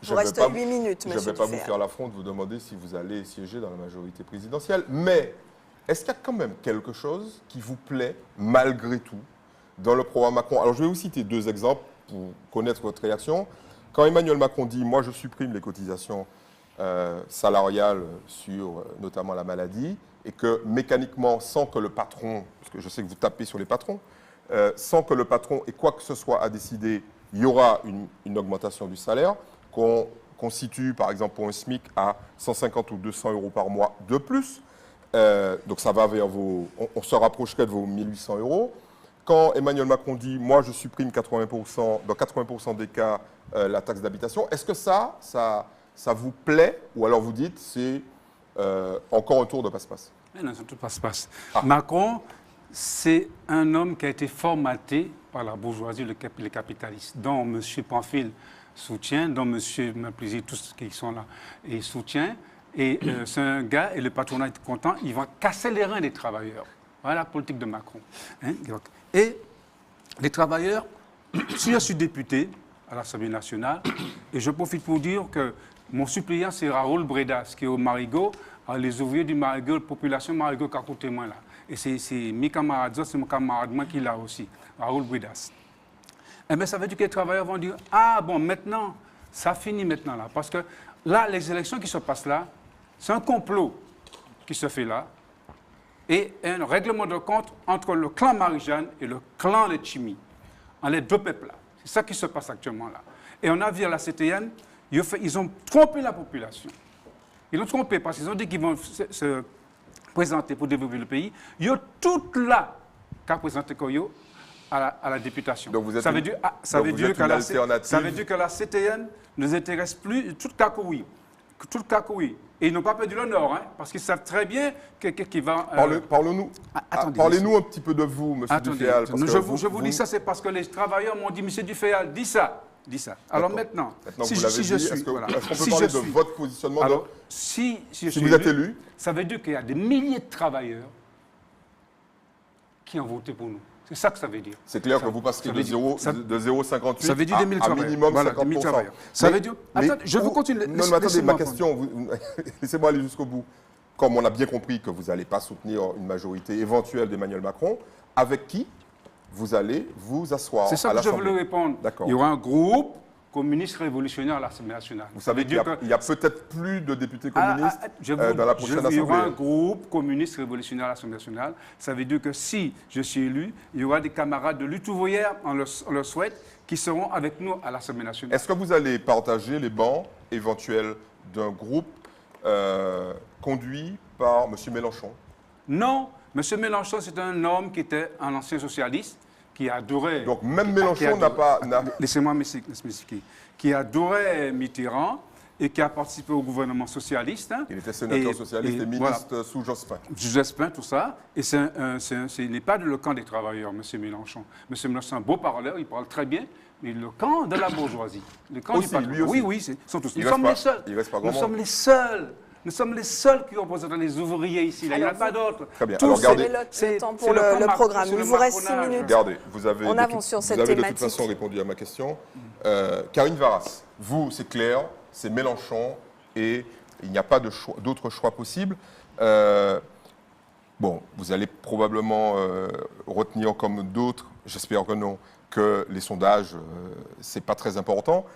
il vous reste 8 minutes, Je ne monsieur vais pas vous Duféal. faire l'affront de vous demander si vous allez siéger dans la majorité présidentielle. Mais est-ce qu'il y a quand même quelque chose qui vous plaît, malgré tout, dans le programme Macron? Alors, je vais vous citer 2 exemples pour connaître votre réaction. Quand Emmanuel Macron dit « Moi, je supprime les cotisations salariales sur notamment la maladie », et que mécaniquement, sans que le patron, parce que je sais que vous tapez sur les patrons, sans que le patron ait quoi que ce soit à décider, il y aura une augmentation du salaire qu'on constitue, par exemple, pour un SMIC à 150 ou 200 euros par mois de plus. Donc ça va vers on se rapprocherait de vos 1800 euros. Quand Emmanuel Macron dit « Moi, je supprime 80%, dans 80% des cas, la taxe d'habitation », est-ce que ça vous plaît? Ou alors vous dites « C'est encore un tour de passe-passe » ? Non, c'est tout passe-passe. Ah. Macron, c'est un homme qui a été formaté par la bourgeoisie, les capitalistes, dont M. Pamphile soutient, dont M. Monplaisir, tous ceux qui sont là, et soutient. Et c'est un gars, et le patronat est content, il va casser les reins des travailleurs. Voilà la politique de Macron. Hein? Et les travailleurs, si je suis député, à l'Assemblée nationale. Et je profite pour dire que mon suppléant, c'est Raoul Bredas, qui est au Marigot. Les ouvriers du Marigot, la population Marigot qui a côté moi là. Et c'est mes camarades, c'est mon camarade moi qui l'a aussi, Raoul Bredas. Eh bien, ça veut dire que les travailleurs vont dire, ah bon, maintenant, ça finit maintenant là. Parce que là, les élections qui se passent là, c'est un complot qui se fait là. Et un règlement de compte entre le clan Marie-Jeanne et le clan Letchimi, en les deux peuples là. C'est ça qui se passe actuellement là. Et on a vu à la CTN, ils ont trompé la population. Ils l'ont trompé parce qu'ils ont dit qu'ils vont se présenter pour développer le pays. Ils ont tout là qu'à présenter Koyo à la députation. Donc vous êtes ça veut dire que la CTN ne nous intéresse plus, tout Kakoui. Tout Kakoui. Et ils n'ont pas perdu le Nord, hein, parce qu'ils savent très bien qu'il va... Parlez-nous un petit peu de vous, M. Duféal. Je vous dis ça, c'est parce que les travailleurs m'ont dit, M. Duféal, dis ça. Alors maintenant si je suis... Est-ce qu'on peut parler de votre positionnement? Alors, si vous êtes élu, ça veut dire qu'il y a des milliers de travailleurs qui ont voté pour nous. C'est ça que ça veut dire. C'est clair que vous passerez de 0,58 à minimum 50%. Ça veut dire... Attends, je vous continue. Non, mais attendez, ma question, laissez-moi aller jusqu'au bout. Comme on a bien compris que vous n'allez pas soutenir une majorité éventuelle d'Emmanuel Macron, avec qui vous allez vous asseoir à l'Assemblée? C'est ça que je voulais répondre. Il y aura un groupe communiste révolutionnaire à l'Assemblée nationale. Vous savez qu'il y a peut-être plus de députés communistes dans la prochaine Assemblée. Il y aura un groupe communiste révolutionnaire à l'Assemblée nationale. Ça veut dire que si je suis élu, il y aura des camarades de lutte ouvrière, on le souhaite, qui seront avec nous à l'Assemblée nationale. Est-ce que vous allez partager les bancs éventuels d'un groupe conduit par M. Mélenchon? Non. M. Mélenchon, c'est un homme qui était un ancien socialiste, qui adorait... Donc même Mélenchon n'a pas... Laissez-moi m'expliquer. Qui adorait Mitterrand et qui a participé au gouvernement socialiste. Hein, il était sénateur socialiste et ministre sous Jospin. Jospin, tout ça. Et il n'est pas le camp des travailleurs, M. Mélenchon. M. Mélenchon, c'est un beau parleur, il parle très bien, mais le camp de la bourgeoisie. Le camp aussi, du patron. lui aussi. Oui, ils sont tous. Nous sommes les seuls. Nous sommes les seuls. Nous sommes les seuls qui représentent les ouvriers ici. Là, il n'y en a pas d'autres. Très bien. Alors, regardez. C'est le temps pour le programme. Il vous reste 6 minutes. Regardez, vous avez on avance sur cette thématique. De toute façon répondu à ma question. Karine Varas, vous, c'est clair, c'est Mélenchon et il n'y a pas d'autre choix possible. Bon, vous allez probablement retenir comme d'autres, j'espère que non, que les sondages, ce n'est pas très important.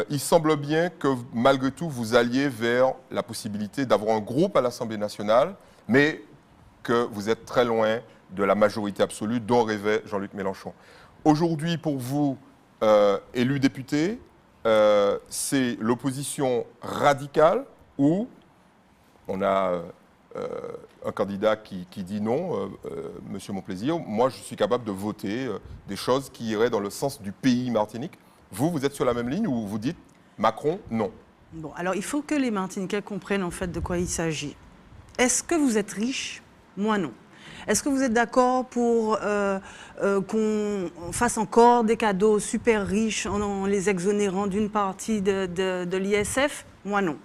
Il semble bien que malgré tout, vous alliez vers la possibilité d'avoir un groupe à l'Assemblée nationale, mais que vous êtes très loin de la majorité absolue dont rêvait Jean-Luc Mélenchon. Aujourd'hui, pour vous, élu député, c'est l'opposition radicale ou on a un candidat qui dit non, Monsieur Monplaisir, moi je suis capable de voter des choses qui iraient dans le sens du pays Martinique. Vous êtes sur la même ligne ou vous dites Macron, non? Bon, alors il faut que les Martiniquais comprennent en fait de quoi il s'agit. Est-ce que vous êtes riche? Moi, non. Est-ce que vous êtes d'accord pour qu'on fasse encore des cadeaux super riches en les exonérant d'une partie de l'ISF? Moi, non.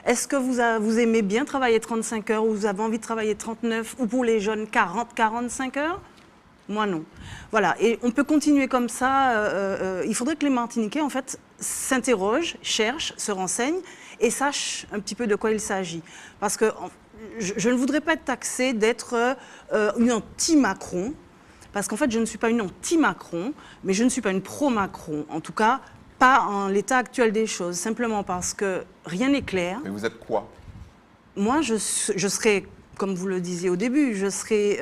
Est-ce que vous aimez bien travailler 35 heures ou vous avez envie de travailler 39 ou pour les jeunes 40-45 heures? Moi, non. Voilà, et on peut continuer comme ça. Il faudrait que les Martiniquais, en fait, s'interrogent, cherchent, se renseignent et sachent un petit peu de quoi il s'agit. Parce que je ne voudrais pas être taxée d'être une anti-Macron, parce qu'en fait, je ne suis pas une anti-Macron, mais je ne suis pas une pro-Macron. En tout cas, pas en l'état actuel des choses, simplement parce que rien n'est clair. Mais vous êtes quoi? Moi, je serais... Comme vous le disiez au début, je serai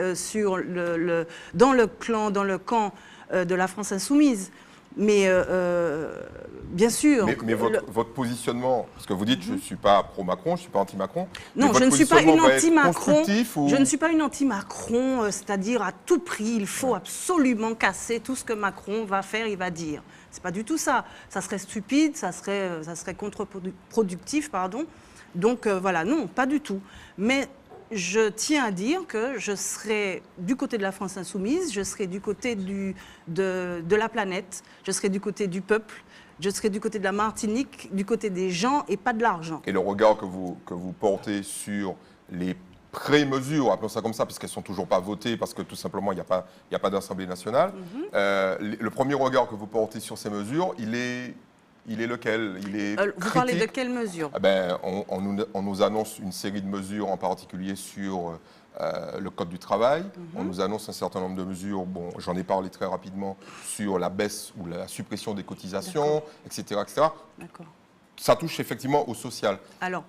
dans le camp de la France insoumise. Mais bien sûr... Mais votre positionnement, parce que vous dites je ne suis pas pro-Macron, je ne suis pas anti-Macron. Non, je ne suis pas une anti-Macron. Je ne suis pas une anti-Macron, c'est-à-dire à tout prix, il faut absolument casser tout ce que Macron va faire, il va dire. Ce n'est pas du tout ça. Ça serait stupide, ça serait contre-productif, pardon. Donc voilà, non, pas du tout. Mais... je tiens à dire que je serai du côté de la France insoumise, je serai du côté de la planète, je serai du côté du peuple, je serai du côté de la Martinique, du côté des gens et pas de l'argent. Et le regard que vous portez sur les pré-mesures, appelons ça comme ça, parce qu'elles ne sont toujours pas votées, parce que tout simplement, il n'y a pas d'Assemblée nationale. Le premier regard que vous portez sur ces mesures, il est lequel? Il est Vous parlez de critique. quelles mesures? On nous annonce une série de mesures, en particulier sur le Code du travail. On nous annonce un certain nombre de mesures, bon, j'en ai parlé très rapidement, sur la baisse ou la suppression des cotisations, etc., etc. D'accord. Ça touche effectivement au social. Alors,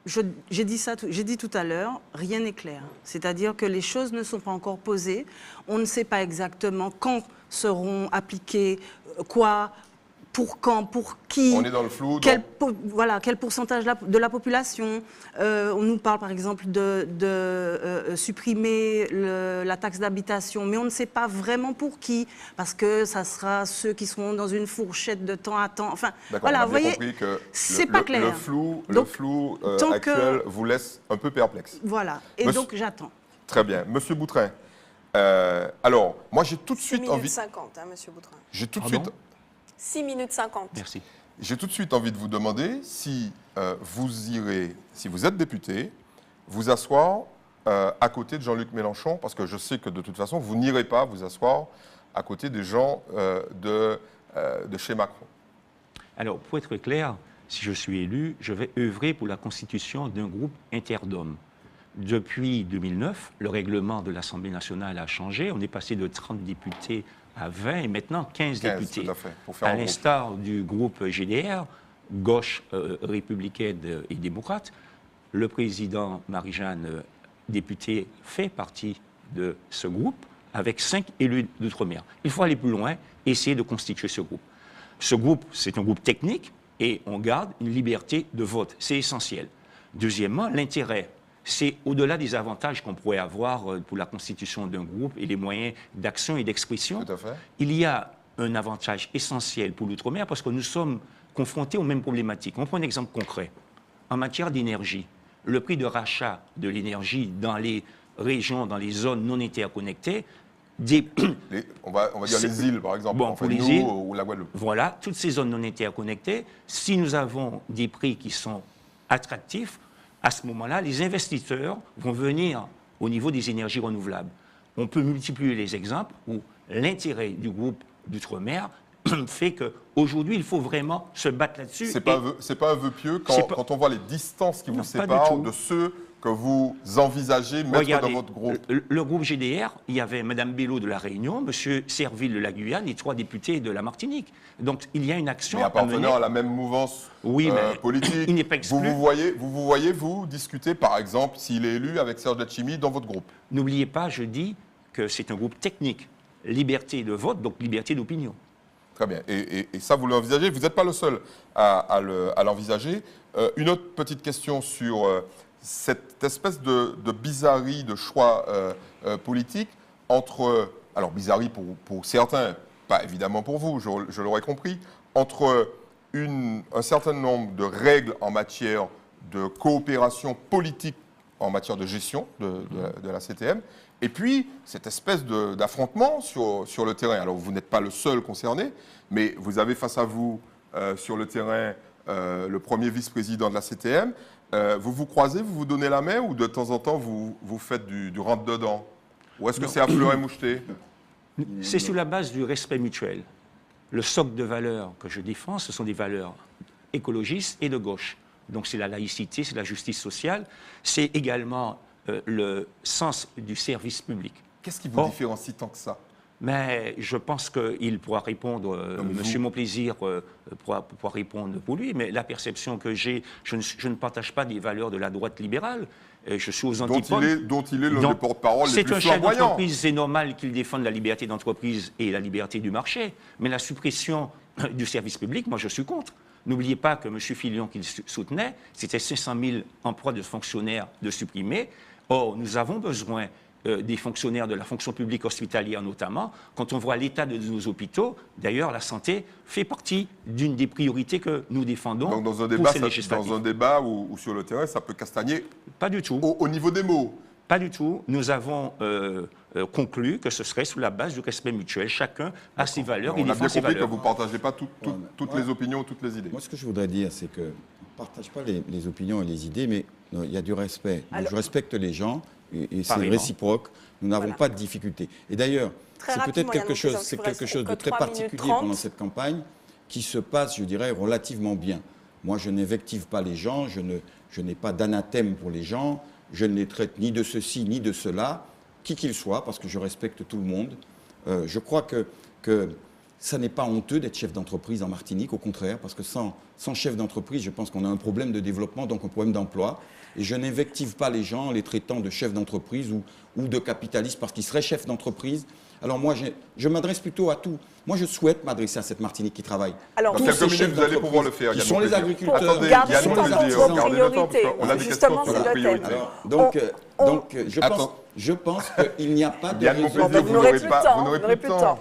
j'ai dit tout à l'heure, rien n'est clair. C'est-à-dire que les choses ne sont pas encore posées. On ne sait pas exactement quand seront appliquées, quoi, pour quand, pour qui. On est dans le flou. Quel pourcentage de la population. On nous parle par exemple de supprimer la taxe d'habitation, mais on ne sait pas vraiment pour qui, parce que ça sera ceux qui seront dans une fourchette de temps à temps. Enfin, voilà, vous voyez, compris que c'est pas clair. Le flou actuel vous laisse un peu perplexe. Voilà, et donc j'attends. Très bien. Monsieur Boutrin, alors, moi j'ai tout de suite 6 envie... minutes 50, hein, monsieur Boutrin. J'ai tout de suite... 6 minutes 50. Merci. J'ai tout de suite envie de vous demander si vous irez, si vous êtes député, vous asseoir à côté de Jean-Luc Mélenchon, parce que je sais que de toute façon, vous n'irez pas vous asseoir à côté des gens de chez Macron. Alors, pour être clair, si je suis élu, je vais œuvrer pour la constitution d'un groupe interdom. Depuis 2009, le règlement de l'Assemblée nationale a changé. On est passé de 30 députés à 20 et maintenant 15 députés. Tout à fait, pour faire à un groupe. l'instar du groupe GDR, gauche républicaine et démocrate, le président Marie-Jeanne, député, fait partie de ce groupe avec 5 élus d'outre-mer. Il faut aller plus loin, essayer de constituer ce groupe. Ce groupe, c'est un groupe technique et on garde une liberté de vote. C'est essentiel. Deuxièmement, l'intérêt. C'est au-delà des avantages qu'on pourrait avoir pour la constitution d'un groupe et les moyens d'action et d'expression. Tout à fait. Il y a un avantage essentiel pour l'outre-mer parce que nous sommes confrontés aux mêmes problématiques. On prend un exemple concret. En matière d'énergie, le prix de rachat de l'énergie dans les régions, dans les zones non interconnectées, on va dire les îles, par exemple, bon, pour les nous îles, ou la Guadeloupe. Voilà, toutes ces zones non interconnectées, si nous avons des prix qui sont attractifs, à ce moment-là, les investisseurs vont venir au niveau des énergies renouvelables. On peut multiplier les exemples où l'intérêt du groupe d'outre-mer fait qu'aujourd'hui, il faut vraiment se battre là-dessus. C'est pas un vœu pieux quand on voit les distances qui vous séparent de ceux que vous envisagez mettre Regardez, dans votre groupe. Le groupe GDR, il y avait Mme Bello de La Réunion, M. Serville de la Guyane et 3 députés de la Martinique. Donc, il y a une action mais à mener. appartenant à la même mouvance politique, il n'est pas exclu. vous voyez discuter, par exemple, s'il est élu avec Serge Letchimy dans votre groupe. N'oubliez pas, je dis que c'est un groupe technique. Liberté de vote, donc liberté d'opinion. Très bien. Et ça, vous l'envisagez. Vous n'êtes pas le seul à l'envisager. Une autre petite question sur cette espèce de bizarrerie de choix politique entre... Alors, bizarrerie pour certains, pas évidemment pour vous, je l'aurais compris, entre un certain nombre de règles en matière de coopération politique en matière de gestion de la CTM, et puis cette espèce d'affrontement sur le terrain. Alors, vous n'êtes pas le seul concerné, mais vous avez face à vous, sur le terrain, le premier vice-président de la CTM. Vous vous croisez, vous vous donnez la main, ou de temps en temps, vous faites du rentre-dedans? Ou est-ce que c'est à fleur et moucheté? C'est sur la base du respect mutuel. Le socle de valeurs que je défends, ce sont des valeurs écologistes et de gauche. Donc c'est la laïcité, c'est la justice sociale, c'est également le sens du service public. Qu'est-ce qui vous différencie tant que ça? Mais je pense qu'il pourra répondre, Monsieur Monplaisir pourra répondre pour lui, mais la perception que j'ai, je ne partage pas des valeurs de la droite libérale. Je suis aux antipodes. Dont il est l'un des porte-parole les plus C'est un chef flamboyants. d'entreprise, c'est normal qu'il défende la liberté d'entreprise et la liberté du marché. Mais la suppression du service public, moi je suis contre. N'oubliez pas que M. Fillon, qu'il soutenait, c'était 500 000 emplois de fonctionnaires de supprimer. Or, nous avons besoin des fonctionnaires de la fonction publique hospitalière notamment, quand on voit l'état de nos hôpitaux. D'ailleurs, la santé fait partie d'une des priorités que nous défendons. Donc dans un débat, où sur le terrain, ça peut castagner? Pas du tout. Au niveau des mots? Pas du tout. Nous avons conclu que ce serait sous la base du respect mutuel. Chacun a ses valeurs. On a bien compris que vous ne partagez partagez pas toutes les opinions, toutes les idées. Moi, ce que je voudrais dire, c'est que partage pas les opinions et les idées, mais il y a du respect. Donc, Alors- je respecte les gens et c'est Pareillement. réciproque. Nous n'avons Voilà. pas de difficultés. Et d'ailleurs, Très c'est peut-être rapidement, quelque Yann chose, Montezan, c'est il vous quelque reste chose de que très 3 minutes particulier 30. pendant cette campagne qui se passe, je dirais, relativement bien. Moi, je n'invective pas les gens, je n'ai pas d'anathème pour les gens, je ne les traite ni de ceci ni de cela, qui qu'ils soient, parce que je respecte tout le monde. Je crois que ça n'est pas honteux d'être chef d'entreprise en Martinique, au contraire, parce que sans chef d'entreprise, je pense qu'on a un problème de développement, donc un problème d'emploi. Et je n'invective pas les gens en les traitant de chefs d'entreprise ou de capitalistes parce qu'ils seraient chefs d'entreprise. Alors moi, je m'adresse plutôt à tout. Moi, je souhaite m'adresser à cette Martinique qui travaille. Alors, Dans Tous quelques ces minutes, chefs vous allez pouvoir le d'entreprise faire. qui Yann sont les Montezan. agriculteurs. Attendez, Gardez Yann le temps Montezan, pour vos gardez le temps, parce priorités. qu'on a des Justement, questions sur c'est vos le thème. priorités. Donc, je pense qu'il n'y a pas de Yann raison. Montezan, Bon, ben, vous vous n'aurez n'aurez plus pas- de temps. vous n'aurez vous n'aurez plus de temps.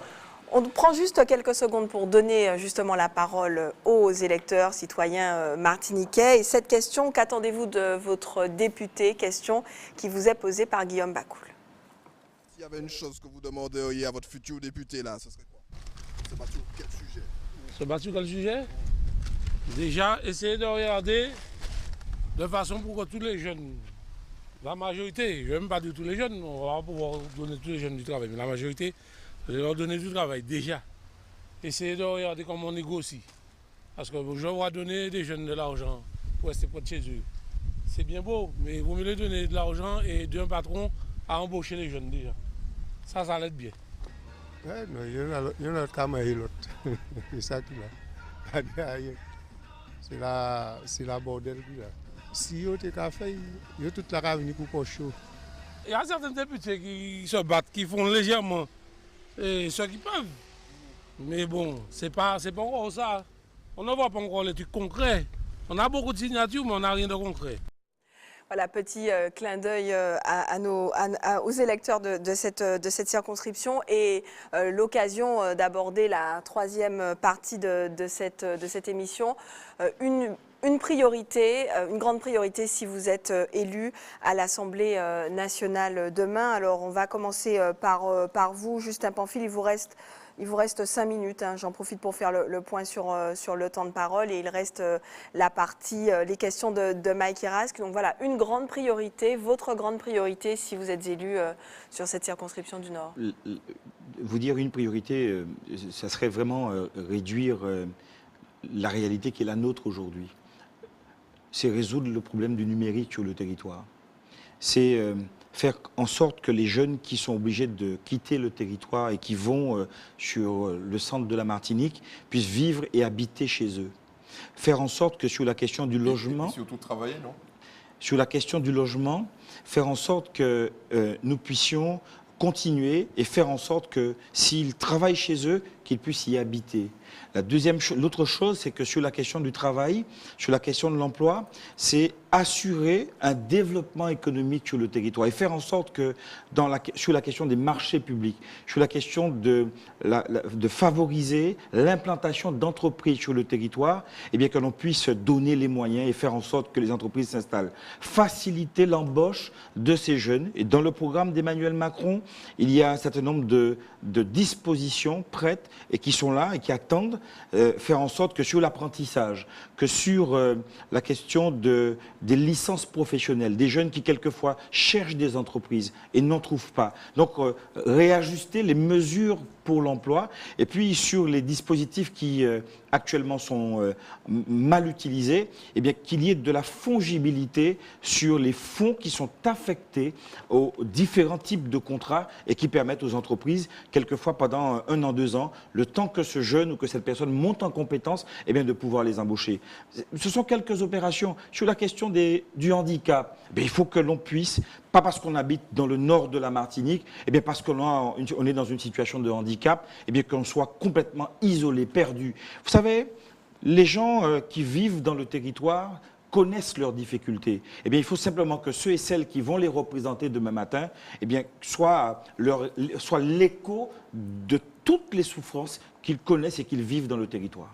On prend juste quelques secondes pour donner justement la parole aux électeurs, citoyens martiniquais. Et cette question, qu'attendez-vous de votre député? Question qui vous est posée par Guillaume Bacoul. S'il y avait une chose que vous demanderiez à votre futur député, là, ce serait quoi? C'est pas sur quel sujet? Se battre sur quel sujet? Déjà, essayer de regarder de façon pour que tous les jeunes, la majorité, je ne vais même pas dire tous les jeunes, on va pas pouvoir donner tous les jeunes du travail, mais la majorité, je vais leur donner du travail, déjà. Essayer de regarder comment on négocie. Parce que je vais donner des jeunes de l'argent pour rester près de chez eux. C'est bien beau, mais il vaut mieux leur donner de l'argent et d'un patron à embaucher les jeunes déjà. Ça allait être bien. Ouais, non, il y en a quand même l'autre. C'est ça qui l'a. C'est la bordel qui l'a. Si on était qu'à faire, il y a toute la avenue pour qu'on chaud. Il y a certains députés qui se battent, qui font légèrement ce qu'ils peuvent. Mais bon, c'est pas encore ça. On ne voit pas encore les trucs concrets. On a beaucoup de signatures, mais on n'a rien de concret. Voilà, petit clin d'œil aux électeurs de cette circonscription et l'occasion d'aborder la troisième partie de cette émission. Une priorité, une grande priorité si vous êtes élu à l'Assemblée nationale demain. Alors on va commencer par vous, Justin Pamphile, il vous reste 5 minutes, hein. J'en profite pour faire le point sur le temps de parole et il reste la partie, les questions de Mike Irask. Donc voilà, une grande priorité, votre grande priorité si vous êtes élu sur cette circonscription du Nord. Vous dire une priorité, ça serait vraiment réduire la réalité qui est la nôtre aujourd'hui. C'est résoudre le problème du numérique sur le territoire. C'est faire en sorte que les jeunes qui sont obligés de quitter le territoire et qui vont sur le centre de la Martinique puissent vivre et habiter chez eux. Faire en sorte que sur la question du logement... Et surtout travailler, non? Sur la question du logement, faire en sorte que nous puissions continuer et faire en sorte que s'ils travaillent chez eux, qu'ils puissent y habiter. L'autre chose, c'est que sur la question du travail, sur la question de l'emploi, c'est assurer un développement économique sur le territoire et faire en sorte que sur la question des marchés publics, sur la question de favoriser l'implantation d'entreprises sur le territoire, eh bien que l'on puisse donner les moyens et faire en sorte que les entreprises s'installent. Faciliter l'embauche de ces jeunes. Et dans le programme d'Emmanuel Macron, il y a un certain nombre de dispositions prêtes et qui sont là et qui attendent faire en sorte que sur l'apprentissage, que sur la question des licences professionnelles, des jeunes qui quelquefois cherchent des entreprises et n'en trouvent pas. Donc réajuster les mesures pour l'emploi et puis sur les dispositifs qui actuellement sont mal utilisés, eh bien qu'il y ait de la fongibilité sur les fonds qui sont affectés aux différents types de contrats et qui permettent aux entreprises, quelquefois pendant 1 an, 2 ans, le temps que ce jeune ou que cette personne monte en compétence, eh bien de pouvoir les embaucher. Ce sont quelques opérations. Sur la question du handicap, il faut que l'on puisse, pas parce qu'on habite dans le nord de la Martinique, eh bien parce qu'on est dans une situation de handicap, eh bien qu'on soit complètement isolé, perdu. Vous savez, les gens qui vivent dans le territoire connaissent leurs difficultés. Eh bien, il faut simplement que ceux et celles qui vont les représenter demain matin, eh bien, soient l'écho de toutes les souffrances qu'ils connaissent et qu'ils vivent dans le territoire.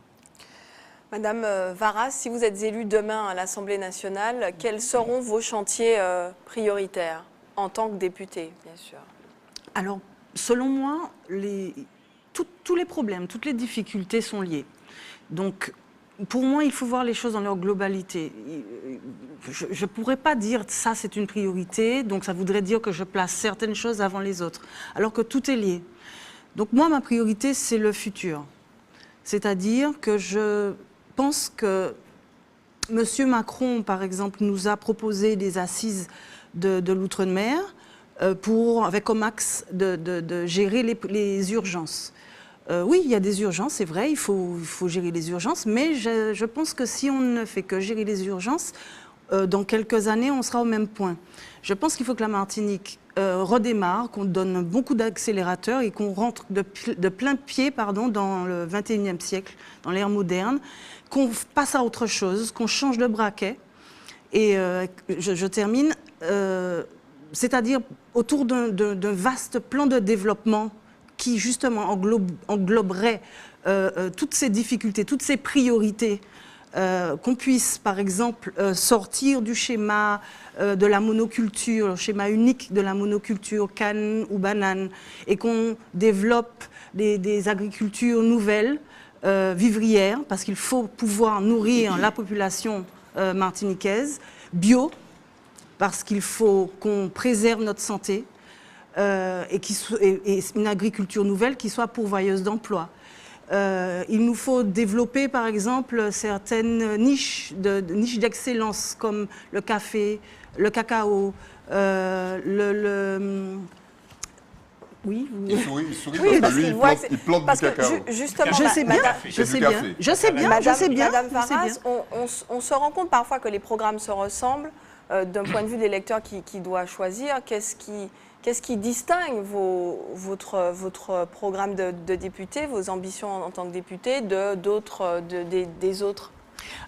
Madame Varas, si vous êtes élue demain à l'Assemblée nationale, quels seront vos chantiers prioritaires en tant que députée, bien sûr? Alors, selon moi, tous les problèmes, toutes les difficultés sont liées. Donc, pour moi, il faut voir les choses dans leur globalité. Je ne pourrais pas dire ça c'est une priorité, donc ça voudrait dire que je place certaines choses avant les autres, alors que tout est lié. Donc moi, ma priorité, c'est le futur. C'est-à-dire que je pense que M. Macron, par exemple, nous a proposé des assises de l'outre-mer avec comme axe de gérer les urgences. Oui, il y a des urgences, c'est vrai, il faut gérer les urgences, mais je pense que si on ne fait que gérer les urgences, dans quelques années, on sera au même point. Je pense qu'il faut que la Martinique redémarre, qu'on donne beaucoup d'accélérateurs et qu'on rentre de plein pied dans le 21e siècle, dans l'ère moderne, qu'on passe à autre chose, qu'on change de braquet. Et je termine, c'est-à-dire autour d'un vaste plan de développement qui justement engloberait toutes ces difficultés, toutes ces priorités, qu'on puisse par exemple sortir du schéma de la monoculture, le schéma unique de la monoculture, canne ou banane, et qu'on développe des agricultures nouvelles, vivrières, parce qu'il faut pouvoir nourrir la population martiniquaise, bio, parce qu'il faut qu'on préserve notre santé, et une agriculture nouvelle qui soit pourvoyeuse d'emplois. Il nous faut développer, par exemple, certaines niches d'excellence, comme le café, le cacao, Oui, il sourit parce que lui, il plante du cacao. Justement, je sais bien. Madame Varas, on se rend compte parfois que les programmes se ressemblent. D'un point de vue des lecteurs qui doit choisir, qu'est-ce qui distingue votre programme de député, vos ambitions en tant que député, des autres?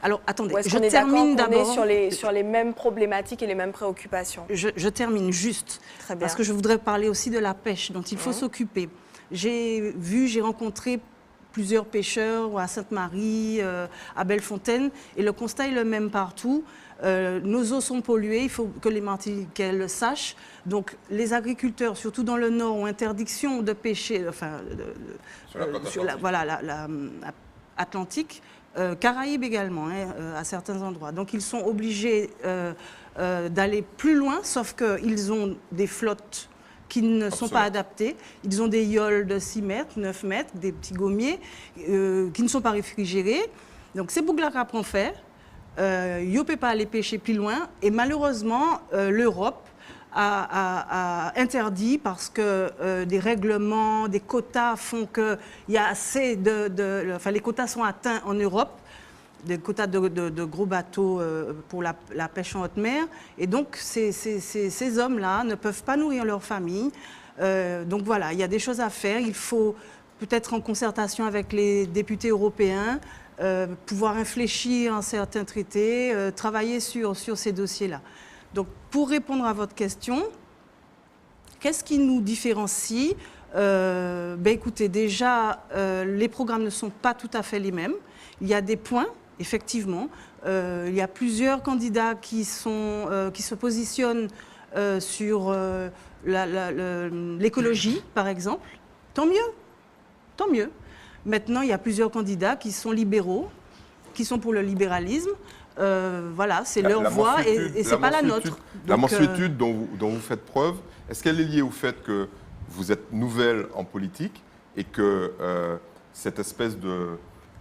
Alors, attendez, je termine d'abord sur les mêmes problématiques et les mêmes préoccupations. Je termine juste, parce que je voudrais parler aussi de la pêche dont il faut s'occuper. J'ai rencontré plusieurs pêcheurs à Sainte-Marie, à Bellefontaine, et le constat est le même partout. Nos eaux sont polluées, il faut que les Martiniquais le sachent. Donc les agriculteurs, surtout dans le Nord, ont interdiction de pêcher, sur la Atlantique, Caraïbes également, à certains endroits. Donc ils sont obligés d'aller plus loin, sauf qu'ils ont des flottes qui ne sont pas adaptées. Ils ont des yoles de 6 mètres, 9 mètres, des petits gommiers qui ne sont pas réfrigérés. Donc c'est Bougla qu'on fait. Il ne peut pas aller pêcher plus loin. Et malheureusement, l'Europe a interdit parce que des règlements, des quotas font qu'il y a assez les quotas sont atteints en Europe, des quotas de gros bateaux pour la pêche en haute mer. Et donc, ces hommes-là ne peuvent pas nourrir leur famille. Donc voilà, il y a des choses à faire. Il faut peut-être en concertation avec les députés européens, pouvoir infléchir un certain traité, travailler sur ces dossiers-là. Donc, pour répondre à votre question, qu'est-ce qui nous différencie? Écoutez, déjà, les programmes ne sont pas tout à fait les mêmes. Il y a des points, effectivement. Il y a plusieurs candidats qui se positionnent sur l'écologie, par exemple. Tant mieux, tant mieux. Maintenant, il y a plusieurs candidats qui sont libéraux, qui sont pour le libéralisme. Voilà, c'est leur voix et ce n'est pas la nôtre. La mansuétude dont vous faites preuve, est-ce qu'elle est liée au fait que vous êtes nouvelle en politique et que cette espèce de,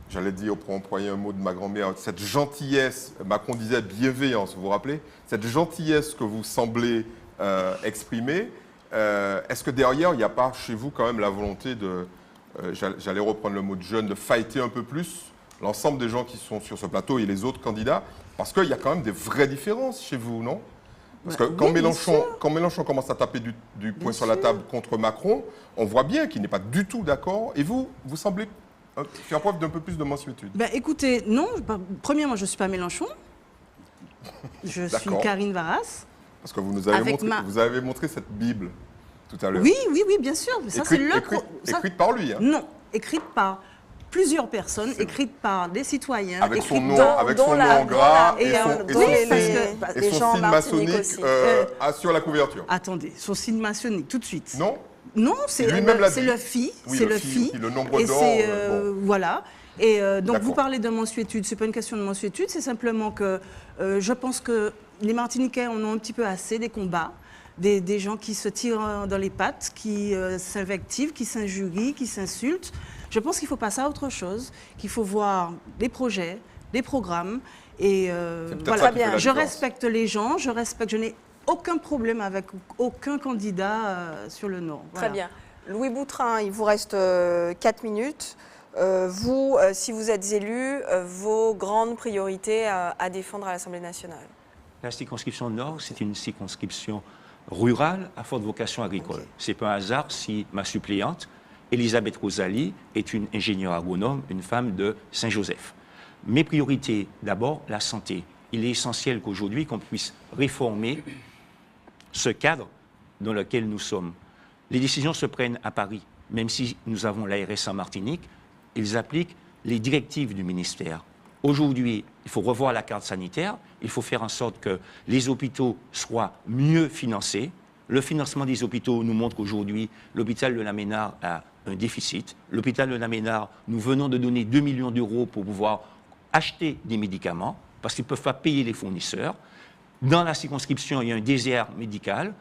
j'allais dire, pour employer un mot de ma grand-mère, cette gentillesse, Macron disait bienveillance, vous vous rappelez? Cette gentillesse que vous semblez exprimer, est-ce que derrière, il n'y a pas chez vous quand même la volonté de, j'allais reprendre le mot de jeune, de fighter un peu plus l'ensemble des gens qui sont sur ce plateau et les autres candidats? Parce qu'il y a quand même des vraies différences chez vous, non? Parce que quand Mélenchon commence à taper du poing sur la table contre Macron, on voit bien qu'il n'est pas du tout d'accord. Et vous semblez faire preuve d'un peu plus de mansuétude. Écoutez, non. Premièrement, je ne suis pas Mélenchon. Je suis Karine Varas. Parce que vous avez montré cette Bible tout à l'heure. Oui, bien sûr. Ça, écrite par lui. Hein. Non, écrite par plusieurs personnes, écrites par des citoyens. Avec son nom en gras et son signe maçonnique sur la couverture. Attendez, son signe maçonnique, tout de suite. Non, c'est le phi. Oui, c'est le phi. Le nombre d'or. Voilà. Et donc D'accord. vous parlez de mansuétude, c'est pas une question de mansuétude, c'est simplement que je pense que les Martiniquais en ont un petit peu assez des combats, des gens qui se tirent dans les pattes, qui s'invectivent, qui s'injurient, qui s'insultent. Je pense qu'il faut passer à autre chose, qu'il faut voir des projets, des programmes. Et peut-être voilà, ça qui fait la je différence. respecte les gens, je n'ai aucun problème avec aucun candidat sur le Nord. Voilà. Très bien. Louis Boutrin, il vous reste 4 minutes. Vous, si vous êtes élu, vos grandes priorités à défendre à l'Assemblée nationale? La circonscription Nord, c'est une circonscription rurale à forte vocation agricole. Ce n'est pas un hasard si ma suppléante, Elisabeth Rosalie, est une ingénieure agronome, une femme de Saint-Joseph. Mes priorités, d'abord, la santé. Il est essentiel qu'aujourd'hui, qu'on puisse réformer ce cadre dans lequel nous sommes. Les décisions se prennent à Paris. Même si nous avons l'ARS en Martinique, ils appliquent les directives du ministère. Aujourd'hui, il faut revoir la carte sanitaire, il faut faire en sorte que les hôpitaux soient mieux financés. Le financement des hôpitaux nous montre qu'aujourd'hui, l'hôpital de la Ménard a un déficit. L'hôpital de la Ménard, nous venons de donner 2 millions d'euros pour pouvoir acheter des médicaments, parce qu'ils ne peuvent pas payer les fournisseurs. Dans la circonscription, il y a un désert médical,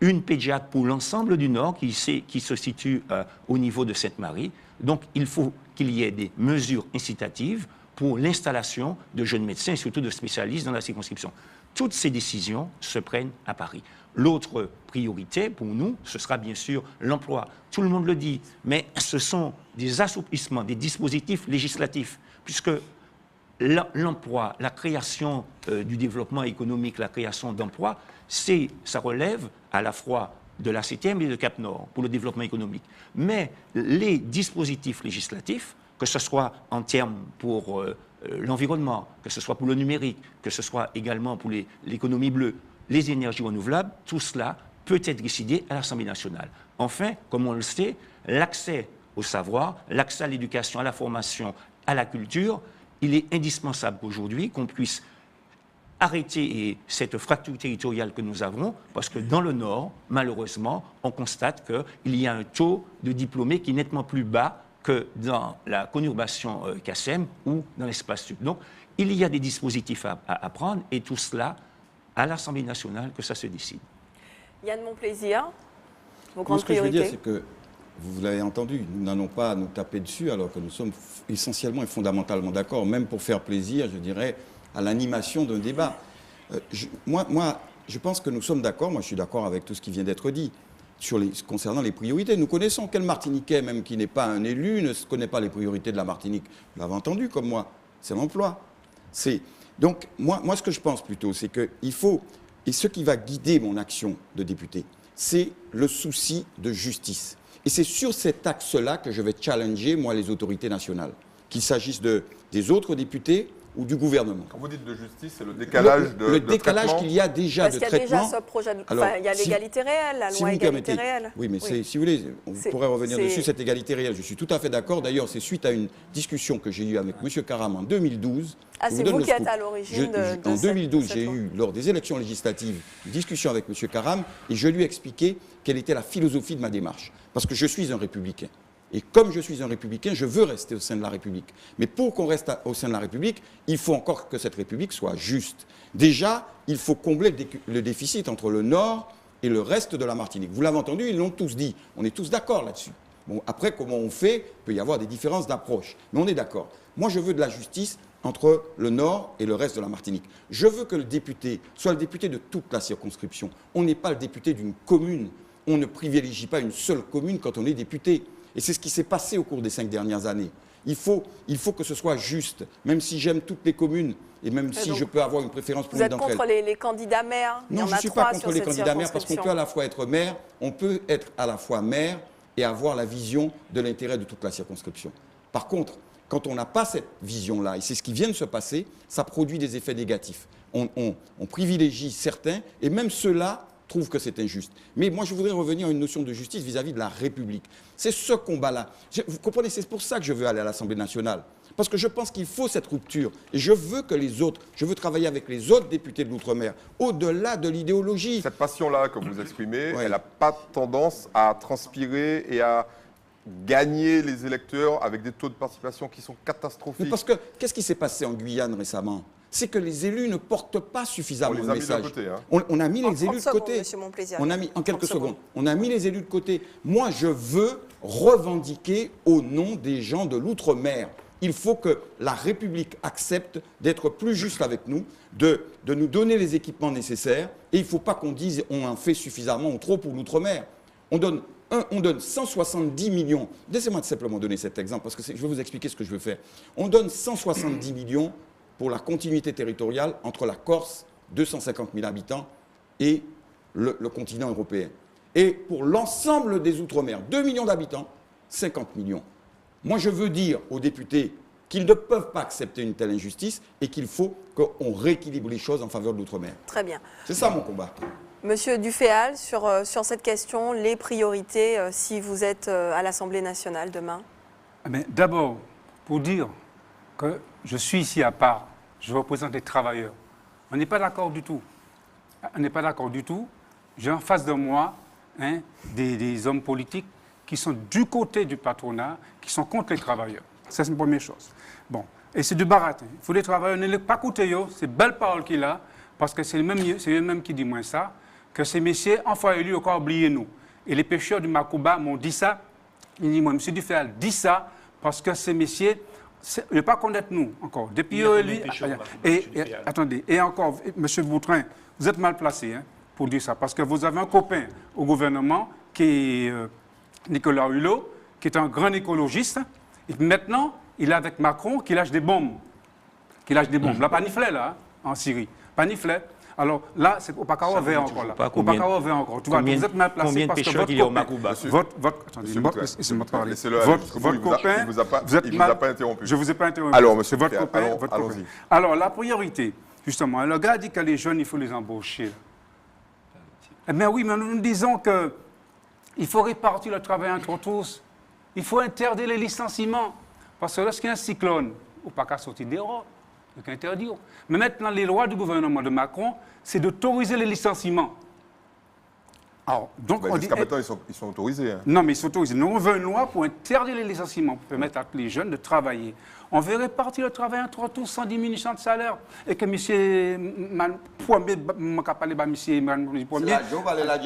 une pédiatre pour l'ensemble du Nord qui se situe au niveau de Sainte-Marie. Donc, il faut qu'il y ait des mesures incitatives pour l'installation de jeunes médecins et surtout de spécialistes dans la circonscription. Toutes ces décisions se prennent à Paris. L'autre priorité pour nous, ce sera bien sûr l'emploi. Tout le monde le dit, mais ce sont des assouplissements, des dispositifs législatifs, puisque l'emploi, la création du développement économique, la création d'emplois, ça relève à la fois de la CTM et de Cap Nord pour le développement économique. Mais les dispositifs législatifs, que ce soit en termes pour l'environnement, que ce soit pour le numérique, que ce soit également pour l'économie bleue, les énergies renouvelables, tout cela peut être décidé à l'Assemblée nationale. Enfin, comme on le sait, l'accès au savoir, l'accès à l'éducation, à la formation, à la culture, il est indispensable qu'aujourd'hui qu'on puisse arrêter cette fracture territoriale que nous avons, parce que dans le Nord, malheureusement, on constate qu'il y a un taux de diplômés qui est nettement plus bas que dans la conurbation CACEM ou dans l'espace sud. Donc, il y a des dispositifs à prendre, et tout cela, à l'Assemblée nationale, que ça se décide. Yann Monplaisir, vos Moi, grandes ce que je veux priorités? dire, c'est que, vous l'avez entendu, nous n'allons pas nous taper dessus alors que nous sommes essentiellement et fondamentalement d'accord, même pour faire plaisir, je dirais, à l'animation d'un débat. Moi, je pense que nous sommes d'accord, moi je suis d'accord avec tout ce qui vient d'être dit, concernant les priorités. Nous connaissons quel Martiniquais, même qui n'est pas un élu, ne connaît pas les priorités de la Martinique. Vous l'avez entendu comme moi, c'est l'emploi. Donc, moi, ce que je pense plutôt, c'est qu'il faut, et ce qui va guider mon action de député, c'est le souci de justice. Et c'est sur cet axe-là que je vais challenger, moi, les autorités nationales, qu'il s'agisse des autres députés ou du gouvernement. Quand vous dites de justice, c'est le décalage le décalage qu'il y a déjà de traitement. Parce qu'il y a déjà ce projet de... Alors, il y a l'égalité réelle, la loi égalité réelle. Oui, mais si vous voulez, on pourrait revenir dessus, cette égalité réelle. Je suis tout à fait d'accord. D'ailleurs, c'est suite à une discussion que j'ai eue avec M. Karam en 2012. Ah, c'est vous qui êtes à l'origine de En 2012, cette j'ai loi. eu, lors des élections législatives, une discussion avec M. Karam et je lui ai expliqué quelle était la philosophie de ma démarche. Parce que je suis un républicain. Et comme je suis un républicain, je veux rester au sein de la République. Mais pour qu'on reste au sein de la République, il faut encore que cette République soit juste. Déjà, il faut combler le déficit entre le Nord et le reste de la Martinique. Vous l'avez entendu, ils l'ont tous dit. On est tous d'accord là-dessus. Bon, après, comment on fait? Il peut y avoir des différences d'approche. Mais on est d'accord. Moi, je veux de la justice entre le Nord et le reste de la Martinique. Je veux que le député soit le député de toute la circonscription. On n'est pas le député d'une commune. On ne privilégie pas une seule commune quand on est député. Et c'est ce qui s'est passé au cours des 5 dernières années. Il faut que ce soit juste, même si j'aime toutes les communes, et même si je peux avoir une préférence pour une d'entre elles. Vous êtes contre les candidats maires? Non, je ne suis pas contre les candidats maires, parce qu'on peut à la fois être maire, on peut être à la fois maire et avoir la vision de l'intérêt de toute la circonscription. Par contre, quand on n'a pas cette vision-là, et c'est ce qui vient de se passer, ça produit des effets négatifs. On privilégie certains, et même ceux-là trouvent que c'est injuste. Mais moi, je voudrais revenir à une notion de justice vis-à-vis de la République. C'est ce combat-là. Vous comprenez, c'est pour ça que je veux aller à l'Assemblée nationale. Parce que je pense qu'il faut cette rupture. Et je veux que je veux travailler avec les autres députés de l'Outre-mer, au-delà de l'idéologie. Cette passion-là que vous exprimez, Ouais. elle n'a pas tendance à transpirer et à gagner les électeurs avec des taux de participation qui sont catastrophiques. Mais parce que, qu'est-ce qui s'est passé en Guyane récemment? C'est que les élus ne portent pas suffisamment le message. Côté, hein. On a mis les élus de côté. On a mis, en quelques secondes, on a mis les élus de côté. Moi, je veux revendiquer au nom des gens de l'outre-mer. Il faut que la République accepte d'être plus juste avec nous, de nous donner les équipements nécessaires. Et il ne faut pas qu'on dise on en fait suffisamment ou trop pour l'outre-mer. On donne 170 millions. Laissez-moi simplement donner cet exemple, parce que je vais vous expliquer ce que je veux faire. On donne 170 millions pour la continuité territoriale entre la Corse, 250 000 habitants, et le continent européen. Et pour l'ensemble des Outre-mer, 2 millions d'habitants, 50 millions. Moi, je veux dire aux députés qu'ils ne peuvent pas accepter une telle injustice et qu'il faut qu'on rééquilibre les choses en faveur de l'Outre-mer. Très bien. C'est ça mon combat. Monsieur Duféhal, sur cette question, les priorités, si vous êtes à l'Assemblée nationale demain? D'abord, pour dire que je suis ici à part, je représente les travailleurs. On n'est pas d'accord du tout. On n'est pas d'accord du tout. J'ai en face de moi des hommes politiques qui sont du côté du patronat, qui sont contre les travailleurs. Ça, c'est une première chose. Bon, et c'est du baratin. Il faut les travailleurs ne les pas écouter, c'est belle parole qu'il a, parce que c'est eux-mêmes qui disent moins ça, que ces messieurs, enfin élus, encore oublié nous. Et les pêcheurs du Makuba m'ont dit ça. Ils disent, moi, M. Duféhal dit ça, parce que ces messieurs, ne pas connaître nous encore. Depuis lui, attendez, et encore, M. Boutrin, vous êtes mal placé pour dire ça, parce que vous avez un copain au gouvernement qui est Nicolas Hulot, qui est un grand écologiste, et maintenant, il est avec Macron qui lâche des bombes. Là, paniflet, là, en Syrie. Paniflet. Alors là, c'est au Pacaro vert encore, là. Au Pacaro vert encore. Tu vois, vous êtes mal placé parce que votre copain... Votre copain... Il ne vous a pas interrompu. Je ne vous ai pas interrompu. Alors, monsieur votre copain, allons-y. Alors, la priorité, justement, le gars dit que les jeunes, il faut les embaucher. Eh bien oui, mais nous disons qu'il faut répartir le travail entre tous. Il faut interdire les licenciements. Parce que lorsqu'il y a un cyclone, il ne faut pas sortir des rois. Il faut interdire. Mais maintenant, les lois du gouvernement de Macron, c'est d'autoriser les licenciements. Alors, donc, jusqu'à maintenant, ils sont autorisés. Non, mais ils sont autorisés. Nous, on veut une loi pour interdire les licenciements, pour permettre à tous les jeunes de travailler. On veut répartir le travail entre tous sans diminution de salaire. Et que M. Premier,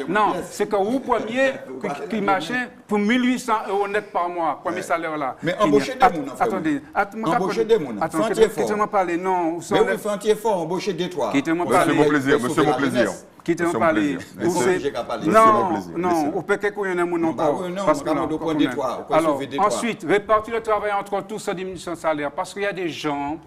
non, c'est que vous, premier, qui machin, pour 1800 € net par mois, premier salaire là. Mais embaucher des gens. Attendez, embaucher des gens. Quittez-moi parler, non. Mais oui, fais un petit effort, embaucher des toits. Quittez-moi parler. Monsieur mon plaisir. Quittez-moi parler. Non, au PK, il y en a mon encore. Alors, ensuite, répartir le travail entre tous sans diminution de salaire. Parce qu'il y a des gens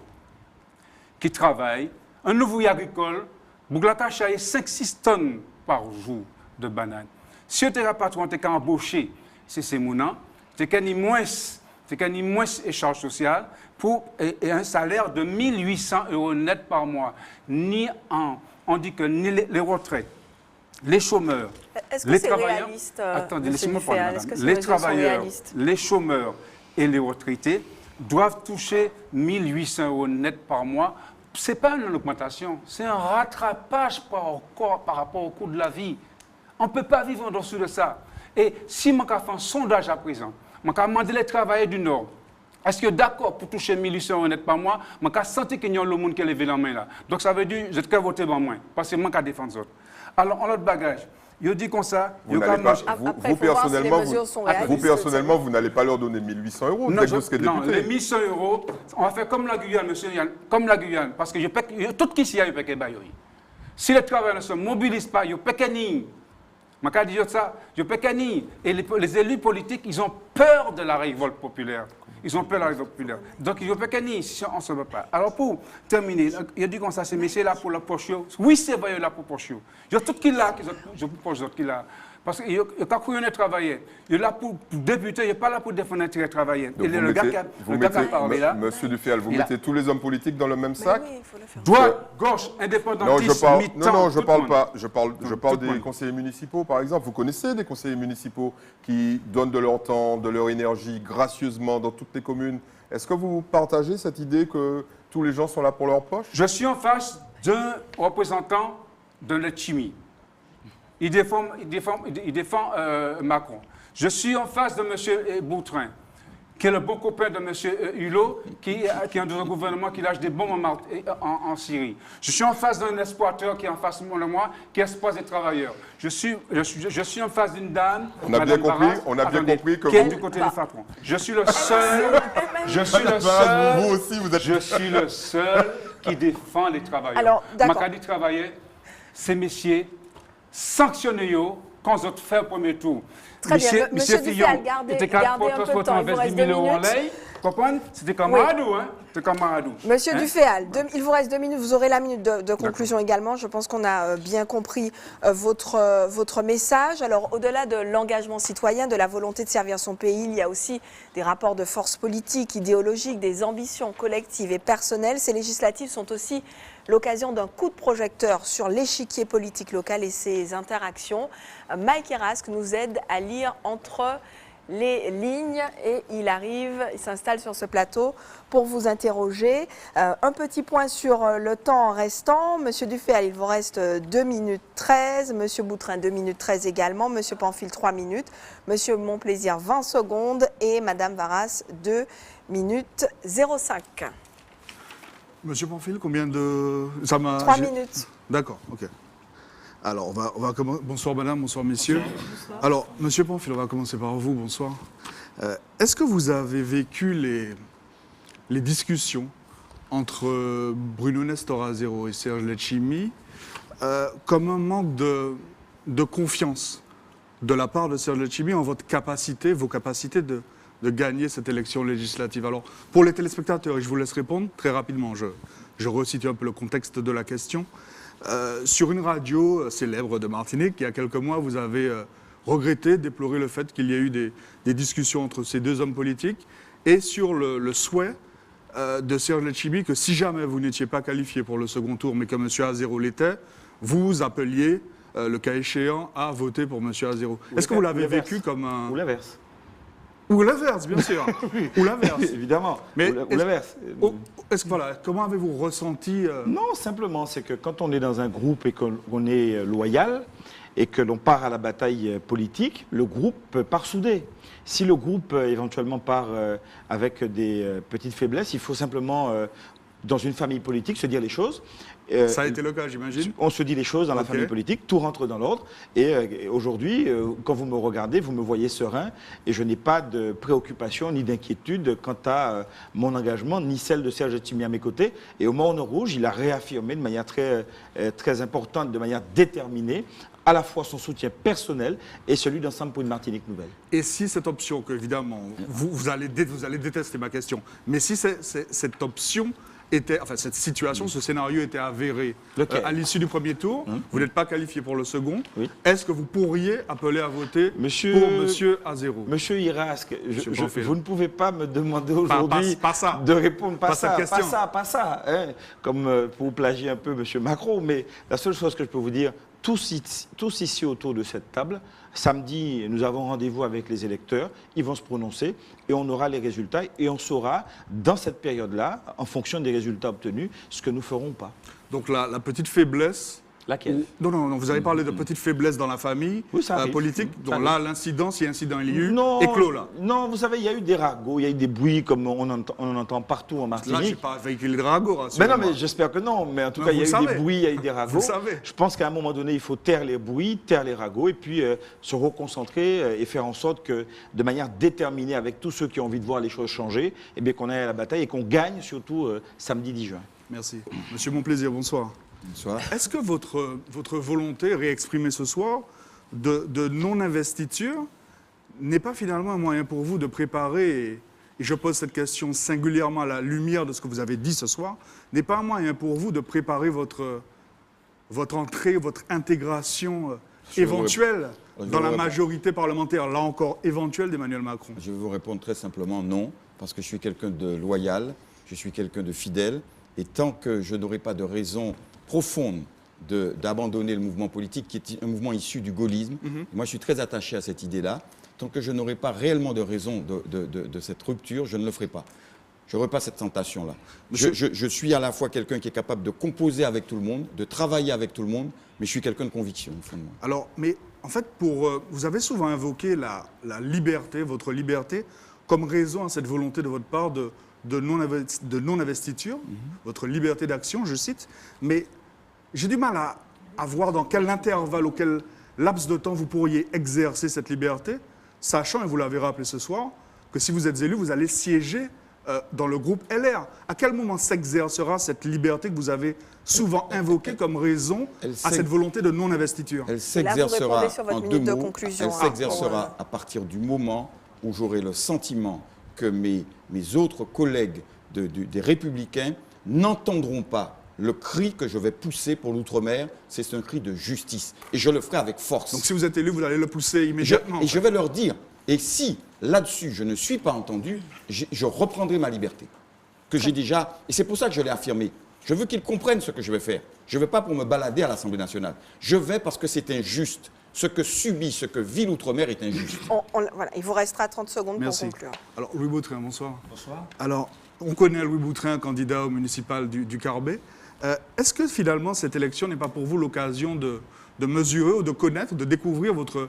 qui travaillent, un ouvrier agricole, Bouglaka chaille 5-6 tonnes par jour de bananes. Si tu es patron, tu es embauché, c'est mon nom, tu es moins et charge sociale et un salaire de 1800 € net par mois. On dit que ni les retraites, les chômeurs, les travailleurs, attendez, laissez-moi parler, madame. Les travailleurs, les chômeurs et les retraités doivent toucher 1800 € net par mois. Ce n'est pas une augmentation, c'est un rattrapage par rapport au coût de la vie. On ne peut pas vivre en dessous de ça. Et si on a fait un sondage à présent, on a demandé les travailleurs du Nord, est-ce que d'accord pour toucher 1800 € net par mois, on a senti qu'il y a le monde qui a levé la main là. Donc ça veut dire que je vais voter pour moi, parce que je vais défendre ça. Alors, en l'autre bagage, je dis comme ça... Vous personnellement, vous n'allez pas leur donner 1800 €. Non, les 1100 €, on va faire comme la Guyane, monsieur Yann, comme la Guyane, parce que tout qui s'y a, il peut que si les travailleurs ne se mobilisent pas, ils peuvent ni. Je dis ça, je peux ni. Et les élus politiques, ils ont peur de la révolte populaire. Ils ont peur de la révolte populaire. Donc, ils ne peuvent ni si on ne se veut pas. Alors, pour terminer, je dis comme ça, ces messieurs là pour la poche. Oui, c'est vrai, là pour poche. Il y a tout qui là, je propose d'autres qui là. Parce qu'il y a quand on travailler, il est là pour débuter, il n'est pas là pour défendre l'intérêt travailleur. Et le gars qui a parlé là. Monsieur Duféhal, vous mettez tous les hommes politiques dans le même sac? Oui, il faut le faire. Droite, gauche, indépendantiste, non, je parle pas. Je parle des conseillers municipaux, par exemple. Vous connaissez des conseillers municipaux qui donnent de leur temps, de leur énergie gracieusement dans toutes les communes. Est-ce que vous partagez cette idée que tous les gens sont là pour leur poche? Je suis en face d'un représentant de la chimie. Il défend Macron. Je suis en face de M. Boutrin, qui est le bon copain de M. Hulot, qui est dans un gouvernement qui lâche des bombes en Syrie. Je suis en face d'un exploiteur qui est en face de moi, qui exploite des travailleurs. Je suis en face d'une dame, on a bien compris que qui est du côté des patrons. Je suis le seul, vous aussi, vous êtes... je suis le seul qui défend les travailleurs. Alors, d'accord. Ma dit travailler, ces messieurs, sanctionnez-eux quand vous fait le premier tour. Très bien. Monsieur Dufay, gardez un peu de temps. Il vous reste 2 minutes. C'était comme Maradou, hein? C'était comme Maradou. Monsieur Dufay, il vous reste 2 minutes. Vous aurez la minute de conclusion également. Je pense qu'on a bien compris votre message. Alors, au-delà de l'engagement citoyen, de la volonté de servir son pays, il y a aussi des rapports de force politique, idéologiques, des ambitions collectives et personnelles. Ces législatives sont aussi l'occasion d'un coup de projecteur sur l'échiquier politique local et ses interactions. Mike Erasque nous aide à lire entre les lignes et il s'installe sur ce plateau pour vous interroger. Un petit point sur le temps restant. Monsieur Dufay, il vous reste 2 minutes 13. Monsieur Boutrin, 2 minutes 13 également. Monsieur Pamphile, 3 minutes. Monsieur Monplaisir, 20 secondes. Et Madame Varas, 2 minutes 05. Monsieur Pamphile, combien de... 3 minutes. D'accord, ok. Alors, on va commencer. Bonsoir madame, bonsoir messieurs. Bonsoir. Alors, monsieur Pamphile, on va commencer par vous, bonsoir. Est-ce que vous avez vécu les discussions entre Bruno Nestor-Azero et Serge Letchimy comme un manque de confiance de la part de Serge Letchimy en vos capacités de gagner cette élection législative? Alors, pour les téléspectateurs, et je vous laisse répondre très rapidement, je resitue un peu le contexte de la question. Sur une radio célèbre de Martinique, il y a quelques mois, vous avez regretté, déploré le fait qu'il y ait eu des discussions entre ces deux hommes politiques et sur le souhait de Serge Letchimy que si jamais vous n'étiez pas qualifié pour le second tour, mais que M. Azero l'était, vous appeliez, le cas échéant, à voter pour M. Azero. Est-ce que vous l'avez vécu comme un... Ou l'inverse. Ou l'inverse, bien sûr. Ou l'inverse. Évidemment. Mais ou l'inverse. Comment avez-vous ressenti Non, simplement, c'est que quand on est dans un groupe et qu'on est loyal et que l'on part à la bataille politique, le groupe part soudé. Si le groupe éventuellement part avec des petites faiblesses, il faut simplement, dans une famille politique, se dire les choses. Ça a été le cas, j'imagine. On se dit les choses dans la famille politique, tout rentre dans l'ordre. Et aujourd'hui, quand vous me regardez, vous me voyez serein et je n'ai pas de préoccupation ni d'inquiétude quant à mon engagement, ni celle de Serge Letchimy à mes côtés. Et au Morne Rouge, il a réaffirmé de manière très importante, de manière déterminée, à la fois son soutien personnel et celui d'Ensemble pour une Martinique nouvelle. Et si cette option, que évidemment, vous allez détester ma question, mais si cette option... cette situation, ce scénario était avéré à l'issue du premier tour, vous n'êtes pas qualifié pour le second, est-ce que vous pourriez appeler à voter pour M. Azero? Monsieur Erasque, vous ne pouvez pas me demander aujourd'hui de répondre pas ça, hein, comme pour plagier un peu M. Macron, mais la seule chose que je peux vous dire, tous ici autour de cette table, samedi, nous avons rendez-vous avec les électeurs, ils vont se prononcer et on aura les résultats et on saura, dans cette période-là, en fonction des résultats obtenus, ce que nous ferons pas. Donc la petite faiblesse... Laquelle? Non, vous avez parlé de petite faiblesse dans la famille politique. Donc là, l'incident, si incident il y a eu, est clos là. Non, vous savez, il y a eu des ragots, il y a eu des bruits comme on en entend partout en Martinique. Là, je n'ai pas véhiculé de ragots. Mais non, mais j'espère que non. Mais en tout cas, il y a eu des bruits, il y a eu des ragots. Je pense qu'à un moment donné, il faut taire les bruits, taire les ragots et puis se reconcentrer et faire en sorte que, de manière déterminée, avec tous ceux qui ont envie de voir les choses changer, eh bien qu'on aille à la bataille et qu'on gagne surtout samedi 10 juin. Merci. Monsieur Monplaisir, bonsoir. Bonsoir. Est-ce que votre volonté réexprimée ce soir de non-investiture n'est pas finalement un moyen pour vous de préparer, et je pose cette question singulièrement à la lumière de ce que vous avez dit ce soir, n'est pas un moyen pour vous de préparer votre entrée, votre intégration éventuelle dans la majorité parlementaire, là encore éventuelle, d'Emmanuel Macron? Je vais vous répondre très simplement non, parce que je suis quelqu'un de loyal, je suis quelqu'un de fidèle, et tant que je n'aurai pas de raison profonde d'abandonner le mouvement politique, qui est un mouvement issu du gaullisme. Moi, je suis très attaché à cette idée-là. Tant que je n'aurai pas réellement de raison de cette rupture, je ne le ferai pas. Je n'aurai pas cette tentation-là. Je suis à la fois quelqu'un qui est capable de composer avec tout le monde, de travailler avec tout le monde, mais je suis quelqu'un de conviction, au fond de moi. Alors, mais En fait, vous avez souvent invoqué la liberté, votre liberté, comme raison à cette volonté de votre part de non-investiture, votre liberté d'action, je cite. Mais j'ai du mal à voir dans quel intervalle, auquel laps de temps vous pourriez exercer cette liberté, sachant, et vous l'avez rappelé ce soir, que si vous êtes élu, vous allez siéger dans le groupe LR. À quel moment s'exercera cette liberté que vous avez souvent invoquée comme raison à cette volonté de non-investiture? Elle s'exercera en 2 mots. Elle s'exercera hein, à partir du moment où j'aurai le sentiment que mes autres collègues des Républicains n'entendront pas le cri que je vais pousser pour l'outre-mer, c'est un cri de justice. Et je le ferai avec force. Donc si vous êtes élu, vous allez le pousser immédiatement. Je vais leur dire, et si là-dessus je ne suis pas entendu, je reprendrai ma liberté. Que j'ai déjà, et c'est pour ça que je l'ai affirmé. Je veux qu'ils comprennent ce que je vais faire. Je ne vais pas pour me balader à l'Assemblée nationale. Je vais parce que c'est injuste. Ce que subit, ce que vit l'outre-mer est injuste. Voilà, il vous restera 30 secondes pour conclure. Alors, Louis Boutrin, bonsoir. Bonsoir. Alors, on connaît Louis Boutrin, candidat au municipal du Carbet. Est-ce que finalement, cette élection n'est pas pour vous l'occasion de mesurer ou de connaître, de découvrir votre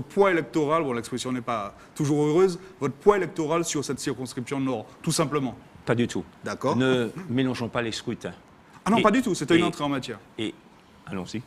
poids électoral, bon, l'expression n'est pas toujours heureuse, votre poids électoral sur cette circonscription Nord, tout simplement? Pas du tout. D'accord. Ne mélangeons pas les scrutins. Ah non, pas du tout, c'était une entrée en matière. Allons-y.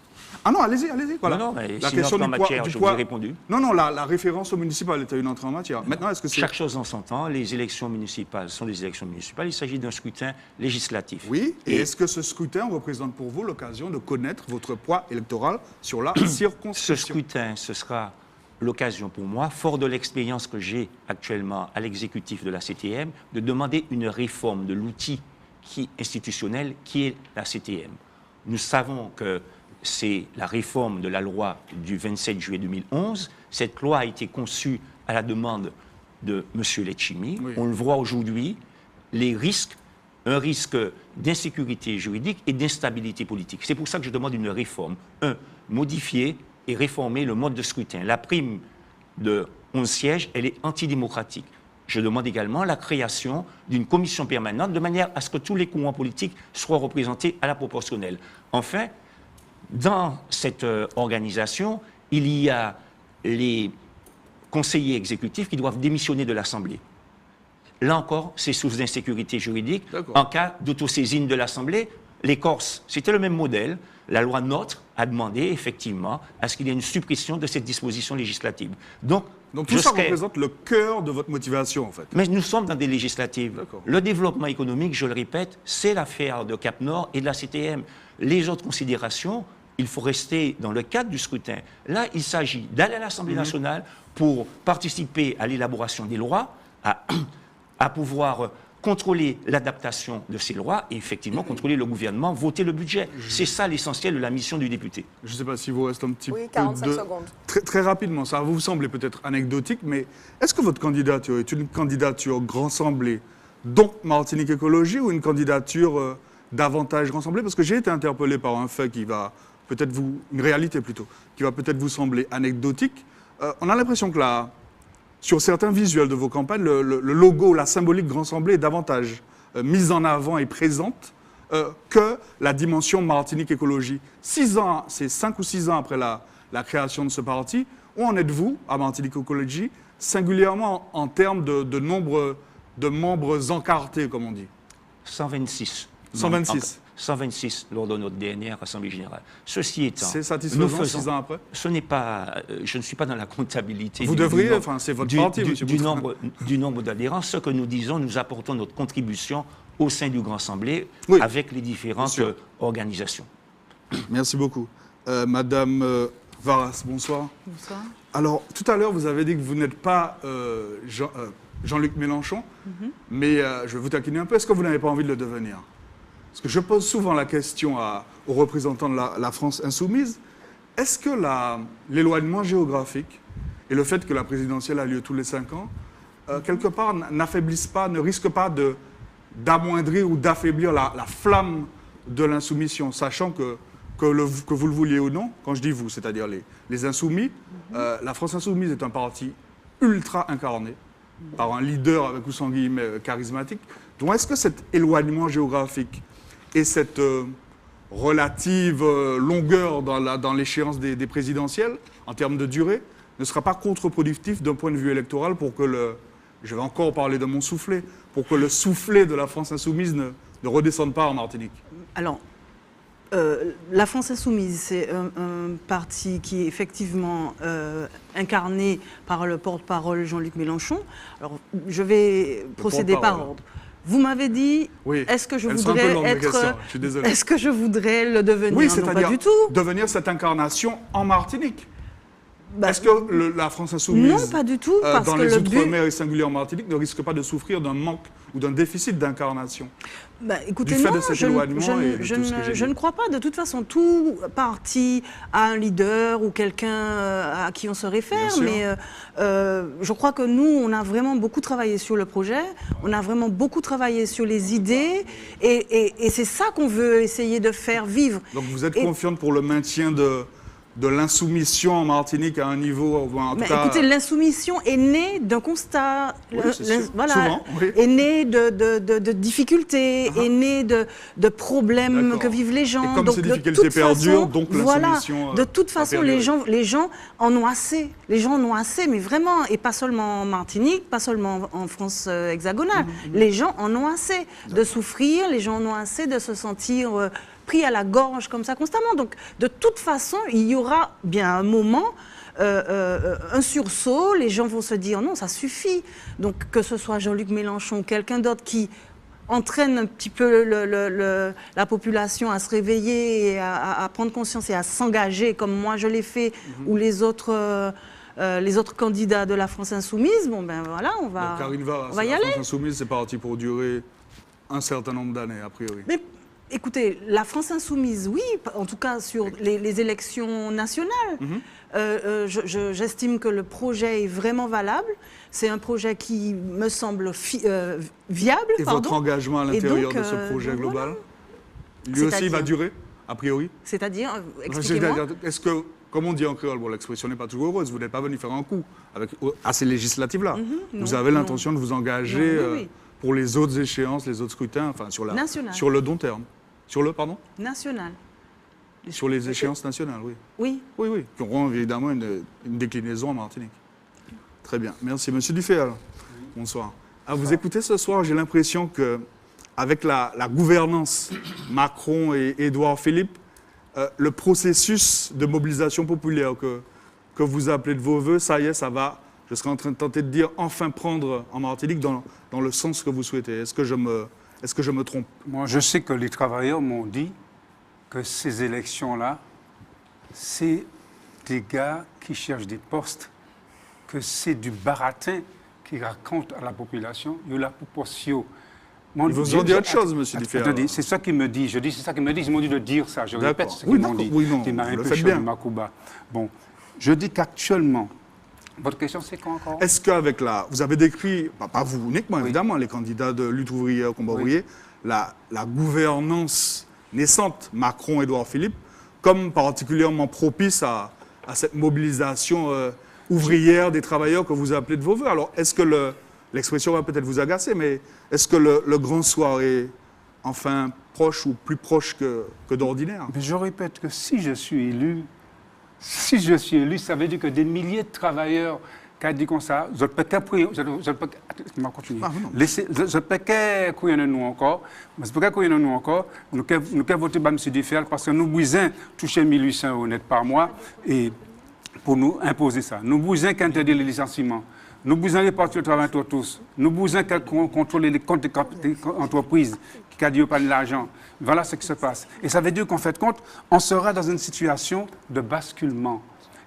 Ah non, allez-y. Voilà. Non, mais la si question en matière, je vous ai répondu. Non, la référence au municipal était une entrée en matière. Maintenant, est-ce que c'est... Chaque chose en son temps, les élections municipales sont des élections municipales, il s'agit d'un scrutin législatif. Oui, et est-ce que ce scrutin représente pour vous l'occasion de connaître votre poids électoral sur la circonscription? Ce scrutin, ce sera l'occasion pour moi, fort de l'expérience que j'ai actuellement à l'exécutif de la CTM, de demander une réforme de l'outil institutionnel qui est la CTM. Nous savons que c'est la réforme de la loi du 27 juillet 2011. Cette loi a été conçue à la demande de M. Letchimy. Oui. On le voit aujourd'hui, un risque d'insécurité juridique et d'instabilité politique. C'est pour ça que je demande une réforme. Modifier et réformer le mode de scrutin. La prime de 11 sièges, elle est antidémocratique. Je demande également la création d'une commission permanente de manière à ce que tous les courants politiques soient représentés à la proportionnelle. Enfin, dans cette organisation, il y a les conseillers exécutifs qui doivent démissionner de l'Assemblée. Là encore, c'est source d'insécurité juridique. En cas d'autosaisine de l'Assemblée, les Corses, c'était le même modèle. La loi NOTRe a demandé effectivement à ce qu'il y ait une suppression de cette disposition législative. Donc tout ça représente le cœur de votre motivation, en fait. Mais nous sommes dans des législatives. Le développement économique, je le répète, c'est l'affaire de Cap Nord et de la CTM. Les autres considérations, il faut rester dans le cadre du scrutin. Là, il s'agit d'aller à l'Assemblée nationale pour participer à l'élaboration des lois, à pouvoir contrôler l'adaptation de ces lois et effectivement contrôler le gouvernement, voter le budget. C'est ça l'essentiel de la mission du député. Je ne sais pas s'il vous reste un petit peu 45 secondes. Très rapidement, ça va vous sembler peut-être anecdotique, mais est-ce que votre candidature est une candidature Grand Assemblée, donc Martinique Écologie, ou une candidature davantage Grand Assemblée? Parce que j'ai été interpellé par un fait qui va peut-être une réalité plutôt, qui va peut-être vous sembler anecdotique. On a l'impression que sur certains visuels de vos campagnes, le logo, la symbolique Grand Assemblée est davantage mise en avant et présente que la dimension Martinique Écologie. 6 ans, c'est 5 ou 6 ans après la création de ce parti, où en êtes-vous à Martinique Écologie, singulièrement en termes de nombre de membres encartés, comme on dit? 126. 126. 126 lors de notre dernière Assemblée générale. Ceci étant, c'est satisfaisant 6 ans après? Ce n'est pas, je ne suis pas dans la comptabilité. Vous devriez, enfin c'est votre parti, monsieur du nombre d'adhérents. Ce que nous disons, nous apportons notre contribution au sein du Grand Assemblée avec les différentes organisations. Merci beaucoup. Madame Varas, bonsoir. Bonsoir. Alors, tout à l'heure, vous avez dit que vous n'êtes pas Jean-Luc Mélenchon, mais je vais vous taquiner un peu. Est-ce que vous n'avez pas envie de le devenir? Parce que je pose souvent la question aux représentants de la France insoumise, est-ce que l'éloignement géographique et le fait que la présidentielle a lieu tous les 5 ans, quelque part, n'affaiblissent pas, ne risquent pas d'amoindrir ou d'affaiblir la flamme de l'insoumission, sachant que vous le vouliez ou non, quand je dis vous, c'est-à-dire les insoumis, la France insoumise est un parti ultra incarné par un leader avec ou sans guillemets charismatique. Donc est-ce que cet éloignement géographique et cette relative longueur dans l'échéance des présidentielles, en termes de durée, ne sera pas contre-productif d'un point de vue électoral pour que je vais encore parler de mon soufflet, pour que le soufflet de la France insoumise ne redescende pas en Martinique? Alors, la France insoumise, c'est un parti qui est effectivement incarné par le porte-parole Jean-Luc Mélenchon. Alors, je vais procéder par ordre. Vous m'avez dit, oui, est-ce que je voudrais est-ce que je voudrais le devenir? Oui, non, pas du tout. Devenir cette incarnation en Martinique. Est-ce que la France insoumise, non, pas du tout, parce dans que les le Outre-mer et singulièrement en Martinique, ne risque pas de souffrir d'un manque ou d'un déficit d'incarnation? Écoutez, du fait non, de cet éloignement et de tout ce que j'ai je dit. ne crois pas. De toute façon, tout parti a un leader ou quelqu'un à qui on se réfère. Mais je crois que nous, on a vraiment beaucoup travaillé sur le projet. On a vraiment beaucoup travaillé sur les idées. Et c'est ça qu'on veut essayer de faire vivre. Donc vous êtes confiante pour le maintien de l'insoumission en Martinique à un niveau, en tout cas... Écoutez, l'insoumission est née d'un constat, voilà, souvent, oui. Est née de difficultés, est née de problèmes que vivent les gens. Et comme ces difficultés perdurent, donc l'insoumission... de toute façon, les gens en ont assez. Les gens en ont assez, mais vraiment, et pas seulement en Martinique, pas seulement en France hexagonale. Les gens en ont assez de souffrir, les gens en ont assez de se sentir... pris à la gorge comme ça constamment. Donc, de toute façon, il y aura bien un moment, un sursaut, les gens vont se dire non, ça suffit. Donc, que ce soit Jean-Luc Mélenchon, quelqu'un d'autre qui entraîne un petit peu la population à se réveiller, et à prendre conscience et à s'engager, comme moi je l'ai fait, ou les autres candidats de la France insoumise, bon ben voilà, on va y aller. La France insoumise, c'est parti pour durer un certain nombre d'années, a priori. Mais, écoutez, la France insoumise, oui, en tout cas sur les élections nationales. J'estime que le projet est vraiment valable. C'est un projet qui me semble viable. Et votre engagement à l'intérieur de ce projet global, lui aussi va durer, a priori? C'est-à-dire, expliquez-moi. Est-ce que, comme on dit en créole, bon, l'expression n'est pas toujours heureuse, vous n'êtes pas venu faire un coup à ces législatives-là. Vous avez l'intention de vous engager pour les autres échéances, les autres scrutins, enfin sur le long terme. Sur le, pardon? National. Sur les échéances nationales, oui. Oui. Oui, oui, qui auront évidemment une déclinaison en Martinique. Très bien. Merci. Monsieur Dufay, bonsoir. À vous écouter ce soir, j'ai l'impression qu'avec la gouvernance Macron et Édouard Philippe, le processus de mobilisation populaire que vous appelez de vos voeux, ça y est, ça va, je serais en train de tenter de dire, enfin prendre en Martinique dans le sens que vous souhaitez. Est-ce que je me trompe? Moi, je sais que les travailleurs m'ont dit que ces élections-là, c'est des gars qui cherchent des postes, que c'est du baratin qui raconte à la population, il y a la proportion. Ils vous ont dit autre chose, monsieur Dufay. C'est ça qu'ils me disent. Je dis, c'est ça qu'ils me disent. Ils m'ont dit de dire ça. Je répète ce qu'ils m'ont dit. Oui, non, qui m'a un vous peu le faites chaud de bien. Macouba. Bon, je dis qu'actuellement, votre question, c'est quoi encore? Est-ce qu'avec vous avez décrit, pas vous uniquement, évidemment, les candidats de lutte ouvrière, combat ouvrier, la gouvernance naissante Macron-Édouard Philippe, comme particulièrement propice à cette mobilisation ouvrière des travailleurs que vous appelez de vos voeux. Alors, est-ce que l'expression va peut-être vous agacer, mais est-ce que le grand soir est enfin proche ou plus proche que d'ordinaire? Mais je répète que si je suis élu, ça veut dire que des milliers de travailleurs qui disent comme ça, je peux nous encore, nous pouvons voter pour M. Dufay parce que nous besoin toucher 1800 € net par mois et pour nous imposer ça. Nous besoin qu'interdire les licenciements. Nous besoin répartir le travail entre tous. Nous besoin contrôler les comptes des entreprises qui ne gagnent pas de l'argent. Voilà ce qui se passe. Et ça veut dire qu'en fait compte, on sera dans une situation de basculement.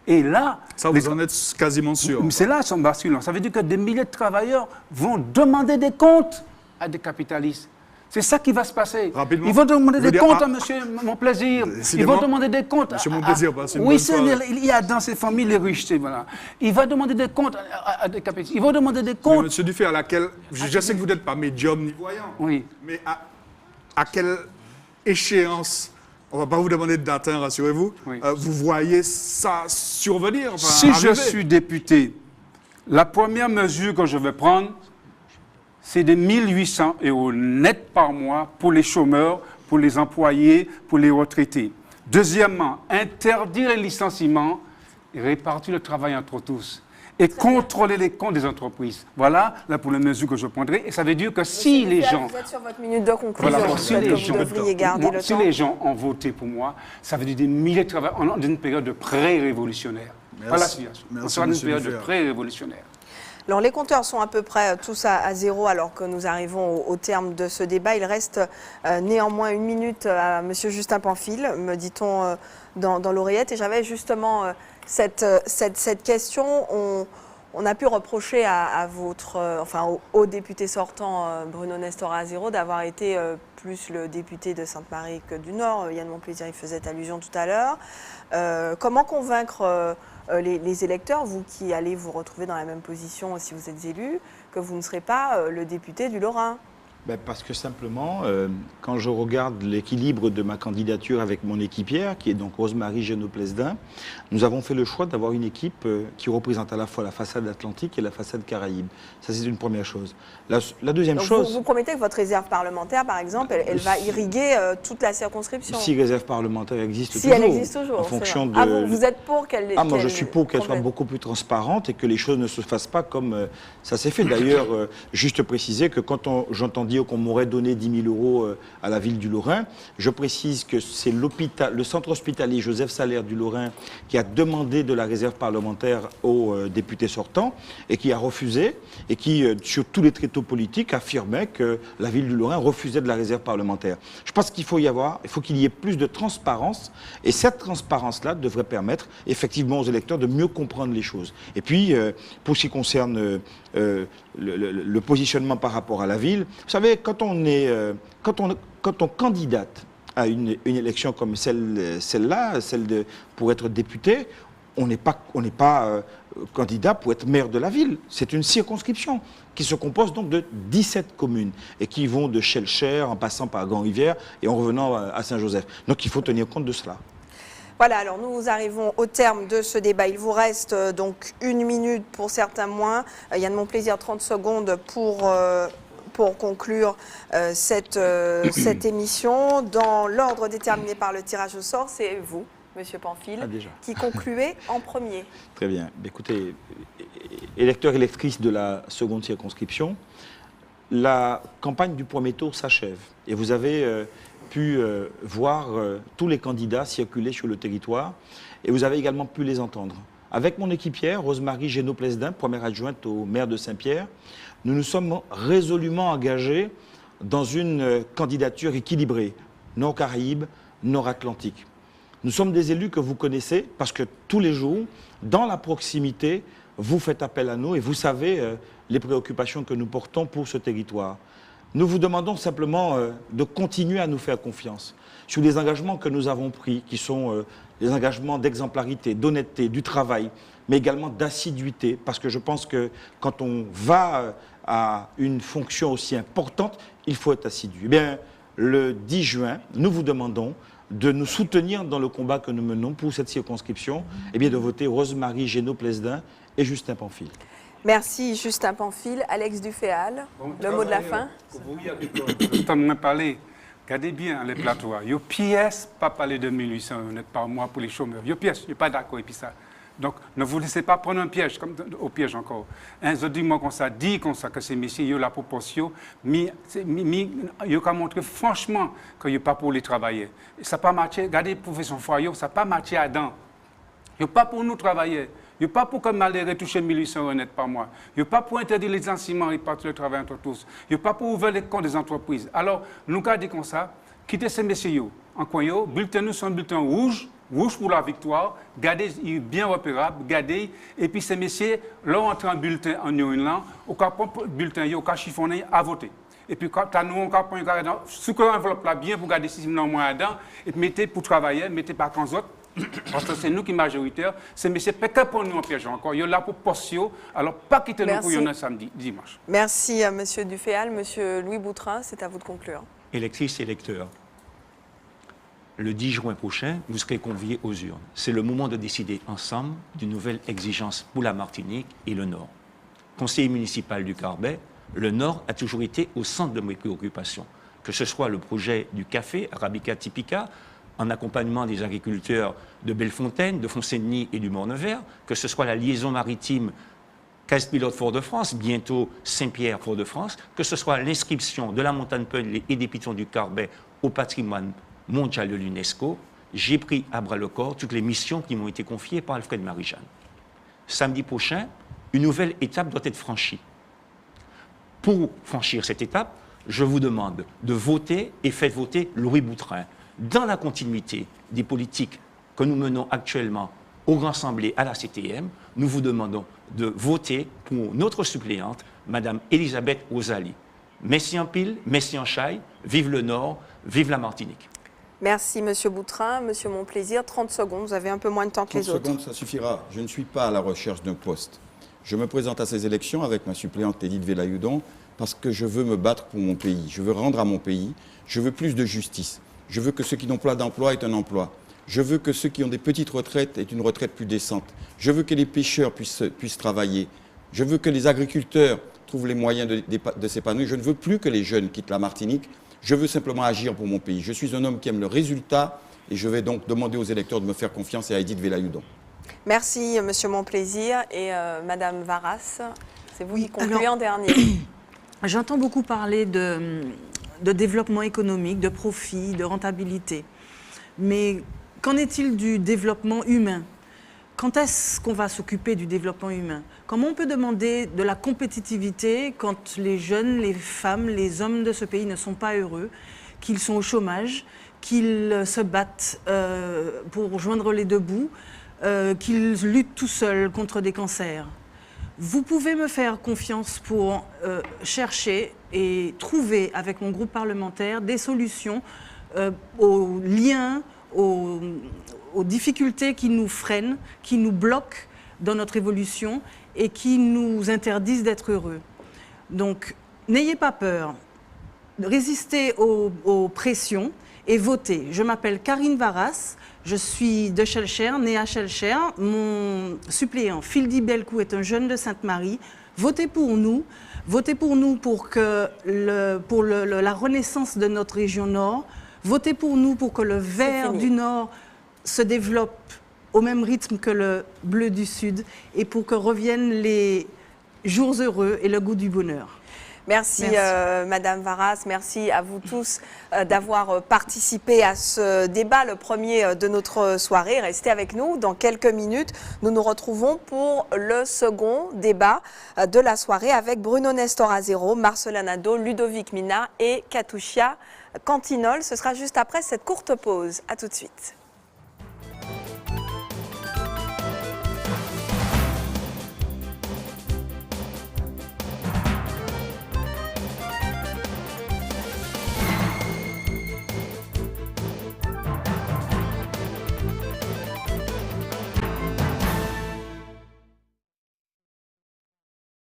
Et là... Ça, vous en êtes quasiment sûr. C'est là son basculement. Ça veut dire que des milliers de travailleurs vont demander des comptes à des capitalistes. C'est ça qui va se passer. Rapidement. Ils vont demander des comptes à monsieur Mon Plaisir. Ils vont demander des comptes Monsieur Mon Plaisir, c'est une oui, bonne soirée. il y a dans ces familles les richetés. Voilà. Il va demander des comptes à des capitalistes. Ils vont demander des comptes... Mais monsieur Dufay, à laquelle... Je sais que vous n'êtes pas médium ni voyant. Oui. Mais à quelle échéance, on ne va pas vous demander de date, rassurez-vous, vous voyez ça survenir? Si je suis député, la première mesure que je vais prendre, c'est de 1800 € net par mois pour les chômeurs, pour les employés, pour les retraités. Deuxièmement, interdire les licenciements et répartir le travail entre tous. Et contrôler les comptes des entreprises. Voilà là pour les mesures que je prendrai. Et ça veut dire que si les gens... Vous êtes sur votre minute de conclusion. Voilà, si les gens, vous devriez garder le si temps. les gens ont voté pour moi, ça veut dire des milliers de travailleurs dans une période de pré-révolutionnaire. Voilà la situation. On sera dans une période de pré-révolutionnaire. Alors les compteurs sont à peu près tous à zéro alors que nous arrivons au terme de ce débat. Il reste néanmoins une minute à M. Justin Pamphile, me dit-on dans l'oreillette. Et j'avais justement cette question. On a pu reprocher à au député sortant Bruno Nestor Azero d'avoir été plus le député de Sainte-Marie que du Nord. Yann Monplaisir y faisait allusion tout à l'heure. Comment convaincre les électeurs, vous qui allez vous retrouver dans la même position si vous êtes élu, que vous ne serez pas le député du Lorrain? Parce que simplement, quand je regarde l'équilibre de ma candidature avec mon équipière, qui est donc Rose-Marie Génaud-Plesdin, nous avons fait le choix d'avoir une équipe qui représente à la fois la façade atlantique et la façade caraïbe. Ça, c'est une première chose. La deuxième Donc chose... Vous promettez que votre réserve parlementaire, par exemple, elle va irriguer toute la circonscription? Si réserve parlementaire existe si toujours. Elle existe toujours. En fonction de... Ah, vous êtes pour qu'elle... moi, je suis pour qu'elle soit beaucoup plus transparente et que les choses ne se fassent pas comme ça s'est fait. D'ailleurs, juste préciser que quand j'entends dire qu'on m'aurait donné 10 000 euros à la ville du Lorrain, je précise que c'est le centre hospitalier Joseph Salaire du Lorrain qui a demandé de la réserve parlementaire aux députés sortants et qui a refusé et qui, sur tous les tréteaux politiques, affirmait que la ville du Lorrain refusait de la réserve parlementaire. Je pense qu'il faut qu'il y ait plus de transparence et cette transparence-là devrait permettre effectivement aux électeurs de mieux comprendre les choses. Et puis, pour ce qui concerne le positionnement par rapport à la ville, vous savez, quand on candidate à une élection comme celle-là, pour être député, on n'est pas candidat pour être maire de la ville. C'est une circonscription qui se compose donc de 17 communes et qui vont de Schellcher en passant par Grand-Rivière et en revenant à Saint-Joseph. Donc il faut tenir compte de cela. Voilà, alors nous arrivons au terme de ce débat. Il vous reste donc une minute pour certains moins. Yann Monplaisir, 30 secondes pour conclure cette émission. Dans l'ordre déterminé par le tirage au sort, c'est vous, Monsieur Pamphile, qui concluez en premier. Très bien. Écoutez, électeurs et électrices de la seconde circonscription, la campagne du premier tour s'achève. Et vous avez pu voir tous les candidats circuler sur le territoire et vous avez également pu les entendre. Avec mon équipière, Rose-Marie Génaud-Plesdin, première adjointe au maire de Saint-Pierre, nous nous sommes résolument engagés dans une candidature équilibrée, Nord-Caraïbe, Nord-Atlantique. Nous sommes des élus que vous connaissez parce que tous les jours, dans la proximité, vous faites appel à nous et vous savez les préoccupations que nous portons pour ce territoire. Nous vous demandons simplement de continuer à nous faire confiance sur les engagements que nous avons pris, qui sont les engagements d'exemplarité, d'honnêteté, du travail, mais également d'assiduité, parce que je pense que quand on va à une fonction aussi importante, il faut être assidu. Eh bien, le 10 juin, nous vous demandons de nous soutenir dans le combat que nous menons pour cette circonscription, et bien de voter Rose-Marie Génaud-Plesdin et Justin Pamphile. Merci Justin Pamphile. Alex Duféal, le mot de la fin. Quand on m'a parlé, regardez bien les plateaux. Il y a pièce, pas parler de 1800 honnêtes par mois pour les chômeurs. Il y a pièce, je suis pas d'accord et puis ça. Donc, ne vous laissez pas prendre un piège, comme au piège encore. Je dis moi qu'on ça dit comme ça que ces messieurs, il y a la proportion, mais il y a qu'à montrer franchement qu'il n'y a pas pour les travailler. Ça n'a pas marché, regardez la profession foyer, ça n'a pas marché à dents. Il n'y a pas pour nous travailler. Il n'y a pas pour que malheureux toucher 1800 honnêtes par mois. Il n'y a pas pour interdire les licenciements et partir le travail entre tous. Il n'y a pas pour ouvrir les comptes des entreprises. Alors, nous gardons comme ça, quittez ces messieurs en coin, bulletin nous sont un bulletin rouge pour la victoire, gardez, il est bien repérable, gardez, et puis ces messieurs, là, on entre un bulletin en New-England, au cas où bulletin, au cas chiffonné, à voter. Et puis, quand nous, on prend un carré dans, ce que l'enveloppe là, bien, vous gardez 6 000 moins dedans, et puis mettez pour travailler, mettez pas qu'en autres. Parce que c'est nous qui sommes majoritaires, c'est messieurs, peut-être pour nous en piège encore. Il y a là pour postio, alors pas quitter nous pour y en samedi, dimanche. Merci à M. Duféal. M. Louis Boutrin, c'est à vous de conclure. Électrices et électeurs, le 10 juin prochain, vous serez conviés aux urnes. C'est le moment de décider ensemble d'une nouvelle exigence pour la Martinique et le Nord. Conseiller municipal du Carbet, le Nord a toujours été au centre de mes préoccupations. que ce soit le projet du café Arabica Typica, en accompagnement des agriculteurs de Bellefontaine, de Font-Saint-Denis et du Morne-Vert, que ce soit la liaison maritime Caisse-Pilote-Fort-de-France, bientôt Saint-Pierre-Fort-de-France, que ce soit l'inscription de la montagne Penley et des Pitons du Carbet au patrimoine mondial de l'UNESCO, j'ai pris à bras-le-corps toutes les missions qui m'ont été confiées par Alfred Marie-Jeanne. Samedi prochain, une nouvelle étape doit être franchie. Pour franchir cette étape, je vous demande de voter et faites voter Louis Boutrin. Dans la continuité des politiques que nous menons actuellement au Grand Assemblée à la CTM, nous vous demandons de voter pour notre suppléante, Madame Elisabeth Rosalie. Merci en pile, merci en chaille, vive le Nord, vive la Martinique. Merci, Monsieur Boutrin. Monsieur Monplaisir, 30 secondes, vous avez un peu moins de temps que les autres. 30 secondes, ça suffira. Je ne suis pas à la recherche d'un poste. Je me présente à ces élections avec ma suppléante Edith Velayoudon parce que je veux me battre pour mon pays. Je veux rendre à mon pays. Je veux plus de justice. Je veux que ceux qui n'ont pas d'emploi aient un emploi. Je veux que ceux qui ont des petites retraites aient une retraite plus décente. Je veux que les pêcheurs puissent travailler. Je veux que les agriculteurs trouvent les moyens de s'épanouir. Je ne veux plus que les jeunes quittent la Martinique. Je veux simplement agir pour mon pays. Je suis un homme qui aime le résultat et je vais donc demander aux électeurs de me faire confiance et à Edith Velayoudon. Merci, Monsieur Monplaisir. Et Madame Varas, c'est vous qui concluez en dernier. J'entends beaucoup parler de développement économique, de profit, de rentabilité. Mais qu'en est-il du développement humain? Quand est-ce qu'on va s'occuper du développement humain? Comment on peut demander de la compétitivité quand les jeunes, les femmes, les hommes de ce pays ne sont pas heureux, qu'ils sont au chômage, qu'ils se battent pour joindre les deux bouts, qu'ils luttent tout seuls contre des cancers? Vous pouvez me faire confiance pour chercher et trouver avec mon groupe parlementaire des solutions aux liens, aux difficultés qui nous freinent, qui nous bloquent dans notre évolution et qui nous interdisent d'être heureux. Donc, n'ayez pas peur, résistez aux pressions et votez. Je m'appelle Karine Varas, je suis de Schellcher, née à Schellcher. Mon suppléant, Fildi Belcou, est un jeune de Sainte-Marie. Votez pour nous pour la renaissance de notre région Nord. Votez pour nous pour que le vert du Nord se développe au même rythme que le bleu du Sud et pour que reviennent les jours heureux et le goût du bonheur. Merci. Madame Varas, merci à vous tous d'avoir participé à ce débat, le premier de notre soirée. Restez avec nous, dans quelques minutes, nous nous retrouvons pour le second débat de la soirée avec Bruno Nestorazero, Marcelin Nadeau, Ludovic Mina et Katouchia Cantinol. Ce sera juste après cette courte pause. À tout de suite.